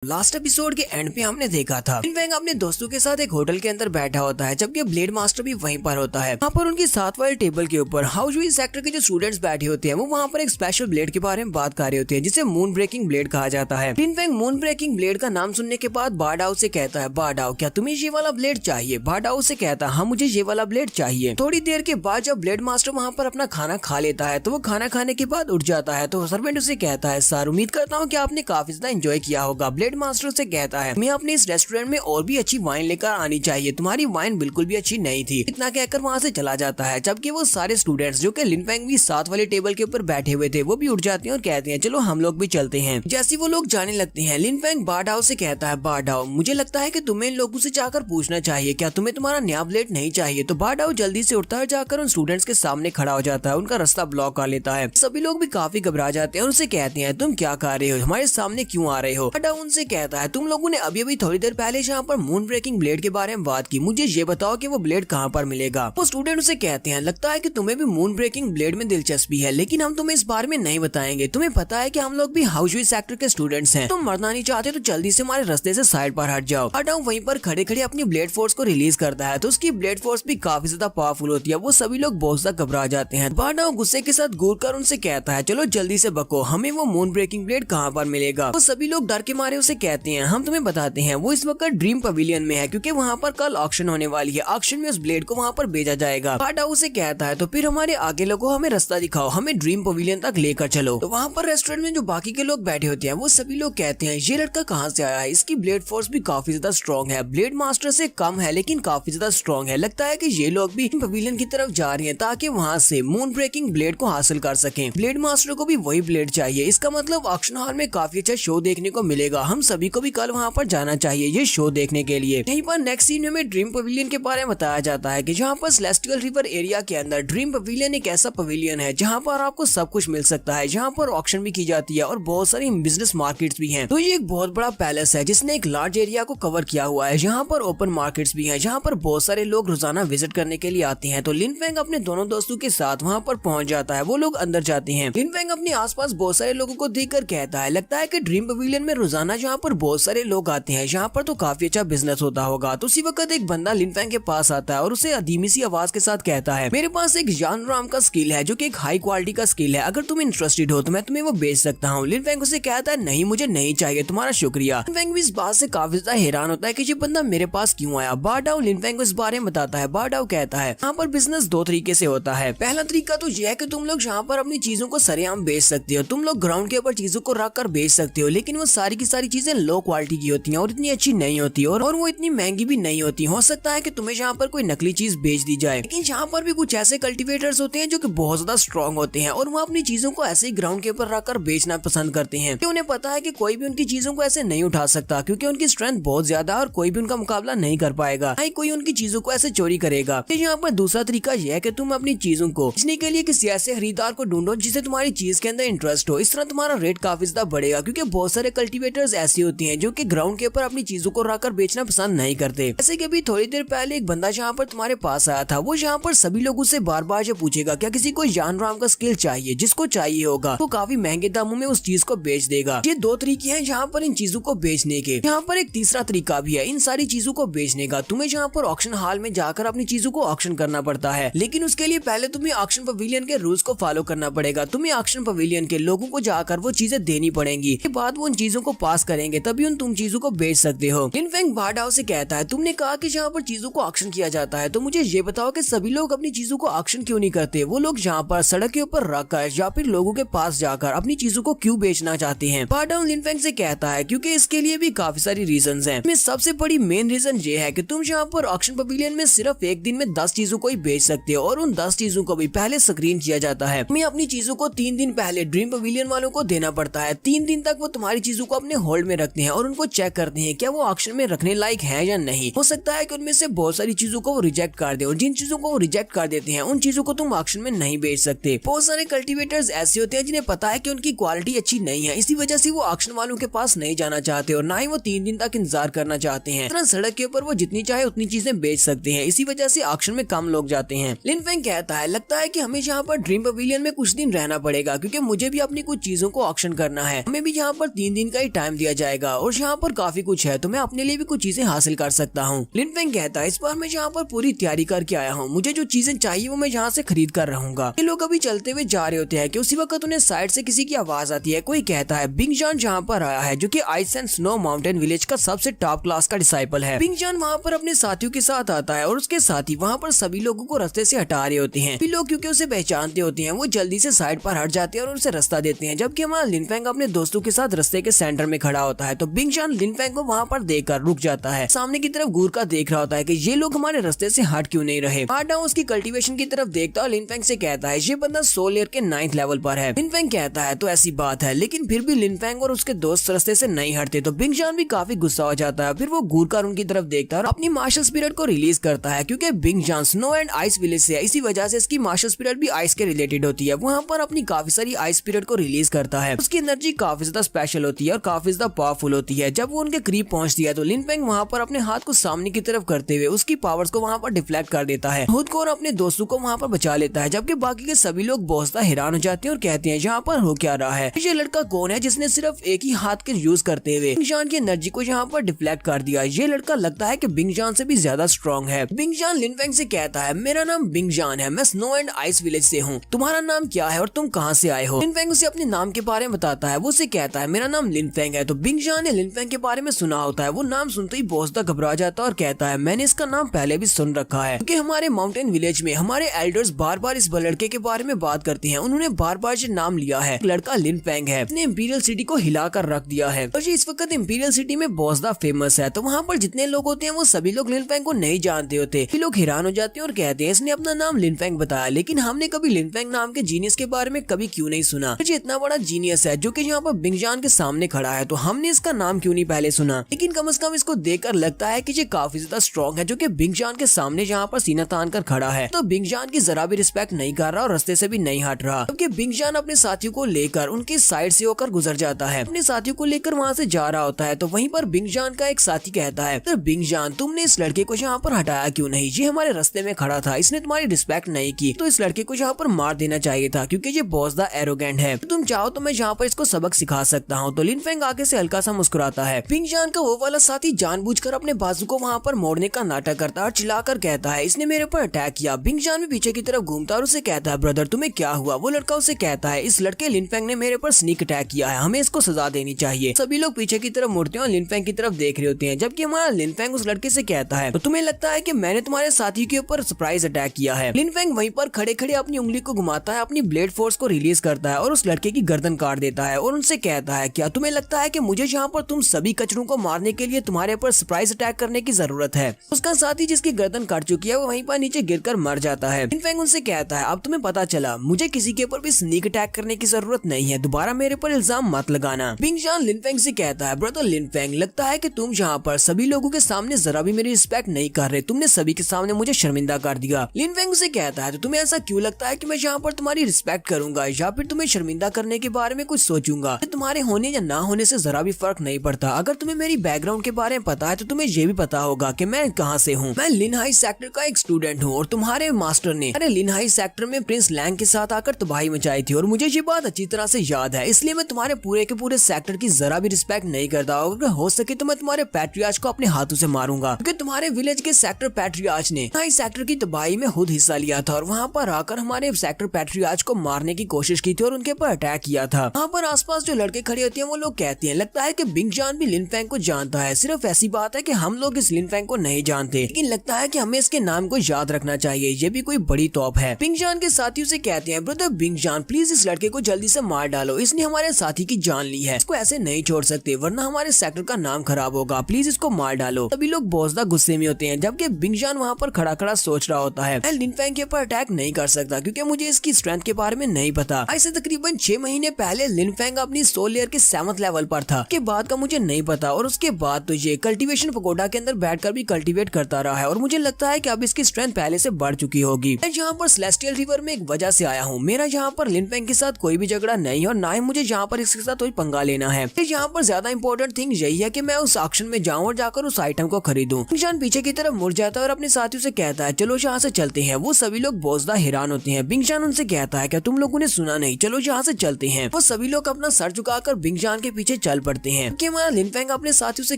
Last episode के and पे हमने देखा था लिन अपने दोस्तों के साथ एक होटल के अंदर बैठा होता है, जबकि ब्लेड मास्टर भी वहीं पर होता है। वहाँ पर उनकी साथ वाले टेबल के ऊपर हाउसवी सेक्टर के जो स्टूडेंट्स बैठे होते हैं वो वहाँ पर एक स्पेशल ब्लेड के बारे में बात कर रहे होते हैं, जिसे मून ब्रेकिंग ब्लेड कहा जाता है। लिन मून ब्रेकिंग ब्लेड का नाम सुनने के बाद बारडाओ से कहता है, बारडाओ क्या तुम्हें ये वाला ब्लेड चाहिए? बारडाओ से कहता है, हाँ मुझे ये वाला ब्लेड चाहिए। थोड़ी देर के बाद जब ब्लेड मास्टर वहाँ पर अपना खाना खा लेता है तो वो खाना खाने के बाद उठ जाता है। तो सर्वेंट उसे कहता है, सर उम्मीद करता हूँ कि आपने काफी ज्यादा एंजॉय किया होगा। ब्लेड मास्टर से कहता है, मैं अपने इस रेस्टोरेंट में और भी अच्छी वाइन लेकर आनी चाहिए, तुम्हारी वाइन बिल्कुल भी अच्छी नहीं थी। इतना कहकर वहाँ से चला जाता है, जबकि वो सारे स्टूडेंट्स जो कि लिन भी साथ वाले टेबल के ऊपर बैठे हुए थे वो भी उठ जाते हैं और कहते हैं चलो हम लोग भी चलते हैं। जैसे वो लोग जाने लगते हैं लिन बारडाओ से कहता है, बारडाओ मुझे लगता है कि तुम्हें इन लोगों से जाकर पूछना चाहिए क्या तुम्हें तुम्हारा नया ब्लेड नहीं चाहिए। तो बारडाओ जल्दी से उठता है, जाकर उन स्टूडेंट्स के सामने खड़ा हो जाता है, उनका रास्ता ब्लॉक कर लेता है। सभी लोग भी काफी घबरा जाते हैं और उनसे कहते हैं तुम क्या कर रहे हो, हमारे सामने क्यों आ रहे हो। बारडाओ उनसे कहता है, तुम लोगों ने अभी अभी थोड़ी देर पहले यहाँ पर मून ब्रेकिंग ब्लेड के बारे में बात की, मुझे ये बताओ कि वो ब्लेड कहाँ पर मिलेगा। वो स्टूडेंट उसे कहते हैं, लगता है कि तुम्हें भी मून ब्रेकिंग ब्लेड में दिलचस्पी है, लेकिन हम तुम्हें इस बारे में नहीं बताएंगे। तुम्हें पता है कि हम लोग भी हाउसवी सेक्टर के स्टूडेंट्स हैं, तुम मरना नहीं चाहते तो जल्दी से हमारे रास्ते से साइड पर हट जाओ। बारडाओ वहीं पर खड़े खड़े अपनी ब्लेड फोर्स को रिलीज करता है, तो उसकी ब्लेड फोर्स भी काफी ज्यादा पावरफुल होती है। वो सभी लोग बहुत ज्यादा घबरा जाते हैं। बारडाओ गुस्से के साथ घूर कर उनसे कहता है, चलो जल्दी से बको, हमें वो मून ब्रेकिंग ब्लेड कहाँ पर मिलेगा। वो सभी लोग डर के मारे उसे कहते हैं, हम तुम्हें बताते हैं, वो इस वक्त ड्रीम पवेलियन में है, क्योंकि वहाँ पर कल ऑक्शन होने वाली है। ऑक्शन में उस ब्लेड को वहाँ पर भेजा जाएगा। बारडाओ उसे कहता है, तो फिर हमारे आगे लोगों हमें रास्ता दिखाओ, हमें ड्रीम पवेलियन तक लेकर चलो। तो वहाँ पर रेस्टोरेंट में जो बाकी के लोग बैठे होते हैं वो सभी लोग कहते हैं, ये लड़का कहाँ से आया है, इसकी ब्लेड फोर्स भी काफी ज्यादा स्ट्रॉन्ग है, ब्लेड मास्टर से कम है लेकिन काफी ज्यादा स्ट्रॉन्ग है। लगता है कि ये लोग भी पवेलियन की तरफ जा रहे हैं ताकि वहाँ से मून ब्रेकिंग ब्लेड को हासिल कर सकें। ब्लेड मास्टर को भी वही ब्लेड चाहिए, इसका मतलब ऑक्शन हॉल में काफी अच्छा शो देखने को मिलेगा। हम सभी को भी कल वहाँ पर जाना चाहिए ये शो देखने के लिए। यहीं पर नेक्स्ट सीन में ड्रीम पवेलियन के बारे में बताया जाता है कि जहाँ पर सेलेस्टियल रिवर एरिया के अंदर ड्रीम पवेलियन एक ऐसा पवेलियन है जहाँ पर आपको सब कुछ मिल सकता है, जहाँ पर ऑक्शन भी की जाती है और बहुत सारी बिजनेस मार्केट्स भी हैं। तो ये एक बहुत बड़ा पैलेस है जिसने एक लार्ज एरिया को कवर किया हुआ है। यहाँ पर ओपन मार्केट्स भी हैं, जहाँ पर बहुत सारे लोग रोजाना विजिट करने के लिए आते हैं। तो लिन अपने दोनों दोस्तों के साथ वहाँ पर पहुँच जाता है। वो लोग अंदर जाते हैं। लिन अपने आसपास बहुत सारे लोगों को देखकर कहता है, लगता है कि ड्रीम पवेलियन में रोजाना जहाँ पर बहुत सारे लोग आते हैं, यहाँ पर तो काफी अच्छा बिजनेस होता होगा। तो उसी वक्त एक बंदा लिन के पास आता है और उसे अधीमी सी आवाज के साथ कहता है, मेरे पास एक जानराम का स्किल है जो कि एक हाई क्वालिटी का स्किल है, अगर तुम इंटरेस्टेड हो तो मैं तुम्हें वो बेच सकता हूँ। लिन उसे कहता है, नहीं मुझे नहीं चाहिए, तुम्हारा शुक्रिया। लिन भी इस बात से काफी ज्यादा हैरान होता है कि ये बंदा मेरे पास क्यों आया। बारडाओ लिन को इस बारे में बताता है। बारडाओ कहता है, यहाँ पर बिजनेस दो तरीके से होता है। पहला तरीका तो यह है कि तुम लोग यहाँ पर अपनी चीजों को सरेआम बेच सकते हो, तुम लोग ग्राउंड के ऊपर चीजों को रख कर बेच सकते हो, लेकिन वो सारी की सारी चीजें लो क्वालिटी की होती है और इतनी अच्छी नहीं होती और वो इतनी महंगी भी नहीं होती। हो सकता है कि तुम्हें यहाँ पर कोई नकली चीज बेच दी जाए, लेकिन यहाँ पर भी कुछ ऐसे कल्टीवेटर्स होते हैं जो कि बहुत ज्यादा स्ट्रॉन्ग होते हैं और वो अपनी चीजों को ऐसे ही ग्राउंड के ऊपर रखकर बेचना पसंद करते हैं। कि उन्हें पता है कि कोई भी उनकी चीजों को ऐसे नहीं उठा सकता, क्योंकि उनकी स्ट्रेंथ बहुत ज्यादा है और कोई भी उनका मुकाबला नहीं कर पाएगा, नहीं कोई उनकी चीजों को ऐसे चोरी करेगा। यहाँ पर दूसरा तरीका यह है कि तुम अपनी चीजों को बेचने के लिए किसी ऐसे खरीदार को ढूंढो जिसे तुम्हारी चीज के अंदर इंटरेस्ट हो। इस तरह तुम्हारा रेट काफी ज्यादा बढ़ेगा, क्योंकि बहुत सारे कल्टीवेटर्स ऐसे होते हैं जो कि ग्राउंड के ऊपर अपनी चीजों को रखकर बेचना पसंद नहीं करते। जैसे कि अभी थोड़ी देर पहले एक बंदा यहाँ पर तुम्हारे पास आया था, वो यहाँ पर सभी लोगों से बार बार ये पूछेगा क्या किसी को जानराम का स्किल चाहिए, जिसको चाहिए होगा वो काफी महंगे दामों में उस चीज को बेच देगा। ये दो तरीके हैं यहाँ पर इन चीजों को बेचने के। यहाँ पर एक तीसरा तरीका भी है इन सारी चीजों को बेचने का। तुम्हें यहाँ पर ऑक्शन हॉल में जाकर अपनी चीजों को ऑक्शन करना पड़ता है, लेकिन उसके लिए पहले तुम्हें ऑक्शन पवेलियन के रूल्स को फॉलो करना पड़ेगा। तुम्हें ऑक्शन पवेलियन के लोगों को जाकर वो चीजें देनी पड़ेंगी, के बाद वो उन चीजों को पास करेंगे, तभी उन तुम चीजों को बेच सकते हो। लिन बारडाओ से कहता है, तुमने कहा कि यहाँ पर चीजों को ऑक्शन किया जाता है, तो मुझे ये बताओ कि सभी लोग अपनी चीजों को ऑक्शन क्यों नहीं करते। वो लोग यहाँ पर सड़क के ऊपर रखकर या फिर लोगों के पास जाकर अपनी चीजों को क्यों बेचना चाहते हैं। बारडाओ लिन से कहता है, क्योंकि इसके लिए भी काफी सारी रीजंस हैं। इसमें सबसे बड़ी मेन रीजन ये है कि तुम यहाँ पर ऑक्शन पवेलियन में सिर्फ एक दिन में 10 चीजों को ही बेच सकते हो और उन 10 चीजों को भी पहले स्क्रीन किया जाता है। तुम्हें अपनी चीजों को 3 दिन पहले ड्रीम पवेलियन वालों को देना पड़ता है। 3 दिन तक वो तुम्हारी चीजों को अपने होल्ड में रखते हैं और उनको चेक करते हैं क्या वो ऑक्शन में रखने लायक है या नहीं। हो सकता है कि उनमें से बहुत सारी चीजों को वो रिजेक्ट कर दे और जिन चीजों को वो रिजेक्ट कर देते हैं उन चीजों को तुम ऑक्शन में नहीं बेच सकते। बहुत सारे कल्टीवेटर्स ऐसे होते हैं जिन्हें पता है कि उनकी क्वालिटी अच्छी नहीं है, इसी वजह से वो ऑक्शन वालों के पास नहीं जाना चाहते और ना ही वो 3 दिन तक इंतजार करना चाहते हैं। सड़क के ऊपर वो जितनी चाहे उतनी चीजें बेच सकते हैं, इसी वजह से ऑक्शन में कम लोग जाते हैं। लिन कहता है, लगता है कि हमें यहाँ पर ड्रीम पवेलियन में कुछ दिन रहना पड़ेगा, क्योंकि मुझे भी अपनी कुछ चीजों को ऑक्शन करना है। हमें भी यहाँ पर 3 दिन का ही टाइम दिया दिया जाएगा और यहाँ पर काफी कुछ है, तो मैं अपने लिए भी कुछ चीजें हासिल कर सकता हूँ। लिन फेंग कहता है इस बार मैं यहाँ पर पूरी तैयारी करके आया हूँ, मुझे जो चीजें चाहिए वो मैं यहाँ से खरीद कर रहूंगा। ये लोग अभी चलते हुए जा रहे होते हैं कि उसी वक्त उन्हें साइड से किसी की आवाज आती है। कोई कहता है बिंग जान जहाँ पर आया है, जो कि ice and snow mountain village का सबसे टॉप क्लास का डिसाइपल है। बिंग जान वहाँ पर अपने साथियों के साथ आता है और उसके साथी वहाँ पर सभी लोगों को रास्ते से हटा रहे होते हैं। लोग क्योंकि उसे पहचानते होते हैं वो जल्दी से साइड पर हट जाते हैं और उसे रास्ता देते हैं। जबकि हमारा लिन फेंग अपने दोस्तों के साथ रास्ते के सेंटर में खड़ा होता है, तो बिंग जान लिन फेंग को वहाँ पर देखकर रुक जाता है। सामने की तरफ घूर कर देख रहा होता है कि ये लोग हमारे रास्ते से हट क्यों नहीं रहे। हार्ड डाउन उसकी कल्टीवेशन की तरफ देखता और लिन फेंग से कहता है ये बंदा सोल लेयर के 9th लेवल पर है। लिन फेंग कहता है तो ऐसी बात है, लेकिन फिर भी लिन फेंग और उसके दोस्त रास्ते से नहीं हटते, तो बिंग जान भी काफी गुस्सा हो जाता है। फिर वो घूर कर उनकी तरफ देखता है और अपनी मार्शल स्पिरिट को रिलीज करता है। क्योंकि बिंग जान स्नो एंड आइस विलेज से है, इसी वजह से इसकी मार्शल स्पिरिट भी आइस के रिलेटेड होती है। वहाँ पर अपनी काफी सारी आइस स्पिरिट को रिलीज करता है। उसकी एनर्जी काफी ज्यादा स्पेशल होती है और काफी ज्यादा पावरफुल होती है। जब वो उनके करीब पहुंचती है तो लिन फेंग वहाँ पर अपने हाथ को सामने की तरफ करते हुए उसकी पावर्स को वहाँ पर डिफ्लेक्ट कर देता है, खुद को और अपने दोस्तों को वहाँ पर बचा लेता है। जबकि बाकी के सभी लोग बहुत ज्यादा हैरान हो जाते हैं और कहते हैं यहाँ पर हो क्या रहा है, ये लड़का कौन है जिसने सिर्फ एक ही हाथ के यूज करते हुए बिंग जान की एनर्जी को यहाँ पर डिफ्लेक्ट कर दिया। ये लड़का लगता है कि बिंग जान से भी ज्यादा स्ट्रॉन्ग है। बिंग जान लिन फेंग से कहता है मेरा नाम बिंग जान है, मैं स्नो एंड आइस विलेज से हूँ, तुम्हारा नाम क्या है और तुम कहाँ से आए हो। लिन फेंग उसे अपने नाम के बारे में बताता है। वो उसे कहता है मेरा नाम लिन फेंग है। तो बिंग जान ने लिन फेंग के बारे में सुना होता है। वो नाम सुनते ही बहुत ज्यादा घबरा जाता है और कहता है मैंने इसका नाम पहले भी सुन रखा है, क्योंकि हमारे माउंटेन विलेज में हमारे एल्डर्स बार बार इस लड़के के बारे में बात करते हैं। उन्होंने बार बार ये नाम लिया है, लड़का लिन फेंग है, इसने इंपीरियल सिटी को हिला कर रख दिया है और ये इस वक्त इंपीरियल सिटी में बहुत ज्यादा फेमस है। तो वहाँ पर जितने लोग होते हैं वो सभी लोग लिन फेंग को नहीं जानते होते। लोग हैरान हो जाते हैं और कहते हैं इसने अपना नाम लिन फेंग बताया, लेकिन हमने कभी लिन फेंग नाम के जीनियस के बारे में कभी क्यों नहीं सुना। ये इतना बड़ा जीनियस है जो कि यहाँ पर बिंग जान के सामने खड़ा है, तो हमने इसका नाम क्यों नहीं पहले सुना। लेकिन कम से कम इसको देखकर लगता है कि ये काफी ज्यादा स्ट्रॉन्ग है, जो कि बिंग जान के सामने यहाँ पर सीना तान कर खड़ा है। तो बिंग जान की जरा भी रिस्पेक्ट नहीं कर रहा और रास्ते से भी नहीं हट रहा। जबकि बिंग जान अपने साथियों को लेकर उनकी साइड से होकर गुजर जाता है, अपने साथियों को लेकर वहाँ से जा रहा होता है। तो वहीं पर बिंग जान का एक साथी कहता है तो बिंग जान तुमने इस लड़के को यहाँ पर हटाया क्यों नहीं, ये हमारे रास्ते में खड़ा था, इसने तुम्हारी रिस्पेक्ट नहीं की, तो इस लड़के को यहाँ पर मार देना चाहिए था, क्योंकि ये बहुत ज्यादा एरोगेंट है। तुम चाहो तो मैं यहाँ पर इसको सबक सिखा सकता हूँ। तो लिन फेंग आगे से हल्का सा मुस्कुराता है। बिंग जान का वो वाला साथी जानबूझकर अपने बाजू को वहाँ पर मोड़ने का नाटक करता है और चिल्लाकर कहता है इसने मेरे ऊपर अटैक किया। बिंग जान भी पीछे की तरफ घूमता और उसे कहता है ब्रदर तुम्हें क्या हुआ। वो लड़का उसे कहता है इस लड़के लिन फेंग ने मेरे ऊपर स्नीक अटैक किया है, हमें इसको सजा देनी चाहिए। सभी लोग पीछे की तरफ मुड़ते हैं और लिन फेंग की तरफ देख रहे होते हैं। जबकि हमारा लिन फेंग उस लड़के से कहता है तो तुम्हें लगता है कि मैंने तुम्हारे साथी के ऊपर सरप्राइज अटैक किया है। लिन फेंग वहीं पर खड़े खड़े अपनी उंगली को घुमाता है, अपनी ब्लेड फोर्स को रिलीज करता है और उस लड़के की गर्दन काट देता है और उनसे कहता है क्या तुम्हें लगता है कि मुझे यहाँ पर तुम सभी कचरों को मारने के लिए तुम्हारे ऊपर सरप्राइज अटैक करने की जरूरत है। उसका साथी जिसकी गर्दन काट चुकी है वो वहीं पर नीचे गिरकर मर जाता है। लिन फेंग उनसे कहता है अब तुम्हें पता चला मुझे किसी के ऊपर भी स्नीक अटैक करने की जरूरत नहीं है, दोबारा मेरे पर इल्जाम मत लगाना। बिंग जान लिन फेंग से कहता है ब्रदर लिन फेंग लगता है कि तुम यहाँ पर सभी लोगों के सामने जरा भी मेरी रिस्पेक्ट नहीं कर रहे, तुमने सभी के सामने मुझे शर्मिंदा कर दिया। लिन फेंग से कहता है तो तुम्हें ऐसा क्यों लगता है कि मैं यहाँ पर तुम्हारी रिस्पेक्ट करूंगा या फिर तुम्हें शर्मिंदा करने के बारे में कुछ सोचूंगा। तुम्हारे होने या ना होने से जरा भी फर्क नहीं पड़ता। अगर तुम्हें मेरी बैकग्राउंड के बारे में पता है तो तुम्हें ये भी पता होगा कि मैं कहाँ से हूँ। मैं लिन हाई सेक्टर का एक स्टूडेंट हूँ और तुम्हारे मास्टर ने लिन हाई सेक्टर में प्रिंस लैंग के साथ आकर तबाही मचाई थी और मुझे ये बात अच्छी तरह से याद है, इसलिए मैं तुम्हारे पूरे के पूरे सेक्टर की जरा भी रिस्पेक्ट नहीं करता। अगर हो सके तो मैं तुम्हारे पैट्रियार्च को अपने हाथों से मारूंगा, क्योंकि तुम्हारे विलेज के सेक्टर पैट्रियार्च ने हाई सेक्टर की तबाही में खुद हिस्सा लिया था और वहाँ पर आकर हमारे सेक्टर पैट्रियार्च को मारने की कोशिश की थी और उनके ऊपर अटैक किया था। वहाँ पर आसपास जो लड़के खड़े होते हैं वो लोग कहते हैं लगता है कि बिंग जान भी लिन फेंग को जानता है। सिर्फ ऐसी बात है कि हम लोग इस लिन फेंग को नहीं जानते, लेकिन लगता है कि हमें इसके नाम को याद रखना चाहिए, ये भी कोई बड़ी तोप है। बिंग जान के साथियों से कहते हैं ब्रदर बिंग जान प्लीज इस लड़के को जल्दी से मार डालो, इसने हमारे साथी की जान ली है, इसको ऐसे नहीं छोड़ सकते वरना हमारे सेक्टर का नाम खराब होगा, प्लीज इसको मार डालो। सभी लोग बहुत ज्यादा गुस्से में होते हैं, जबकि बिंग जान वहाँ पर खड़ा खड़ा सोच रहा होता है मैं लिन फेंग के ऊपर अटैक नहीं कर सकता क्योंकि मुझे इसकी स्ट्रेंथ के बारे में नहीं पता। ऐसे तकरीबन 6 महीने पहले लिन फेंग अपनी सोल लेयर के 7th लेवल पर था, के बाद का मुझे नहीं पता और उसके बाद तो ये कल्टीवेशन पगोडा के अंदर बैठकर भी कल्टीवेट करता रहा है और मुझे लगता है कि अब इसकी स्ट्रेंथ पहले से बढ़ चुकी होगी। मैं यहाँ पर सेलेस्टियल रिवर में एक वजह से आया हूँ, मेरा यहाँ पर लिन फेंग के साथ कोई भी झगड़ा नहीं और ना ही मुझे यहाँ पर इसके साथ कोई पंगा लेना है। यहाँ पर ज्यादा इंपॉर्टेंट थिंग यही है कि मैं उस ऑक्शन में जाऊँ और जाकर उस आइटम को खरीदूं। बिंग पीछे की तरफ मुड़ जाता है और अपने साथियों से कहता है चलो यहाँ से चलते हैं। वो सभी लोग बहुत ज्यादा हैरान होते हैं। बिंग जान उनसे कहता है क्या तुम लोगों ने सुना नहीं, चलो यहाँ से चलते हैं। वो सभी लोग अपना सर झुकाकर बिंग जान के पीछे चल निकल पड़ते हैं कि हमारा लिनफेंग अपने साथियों से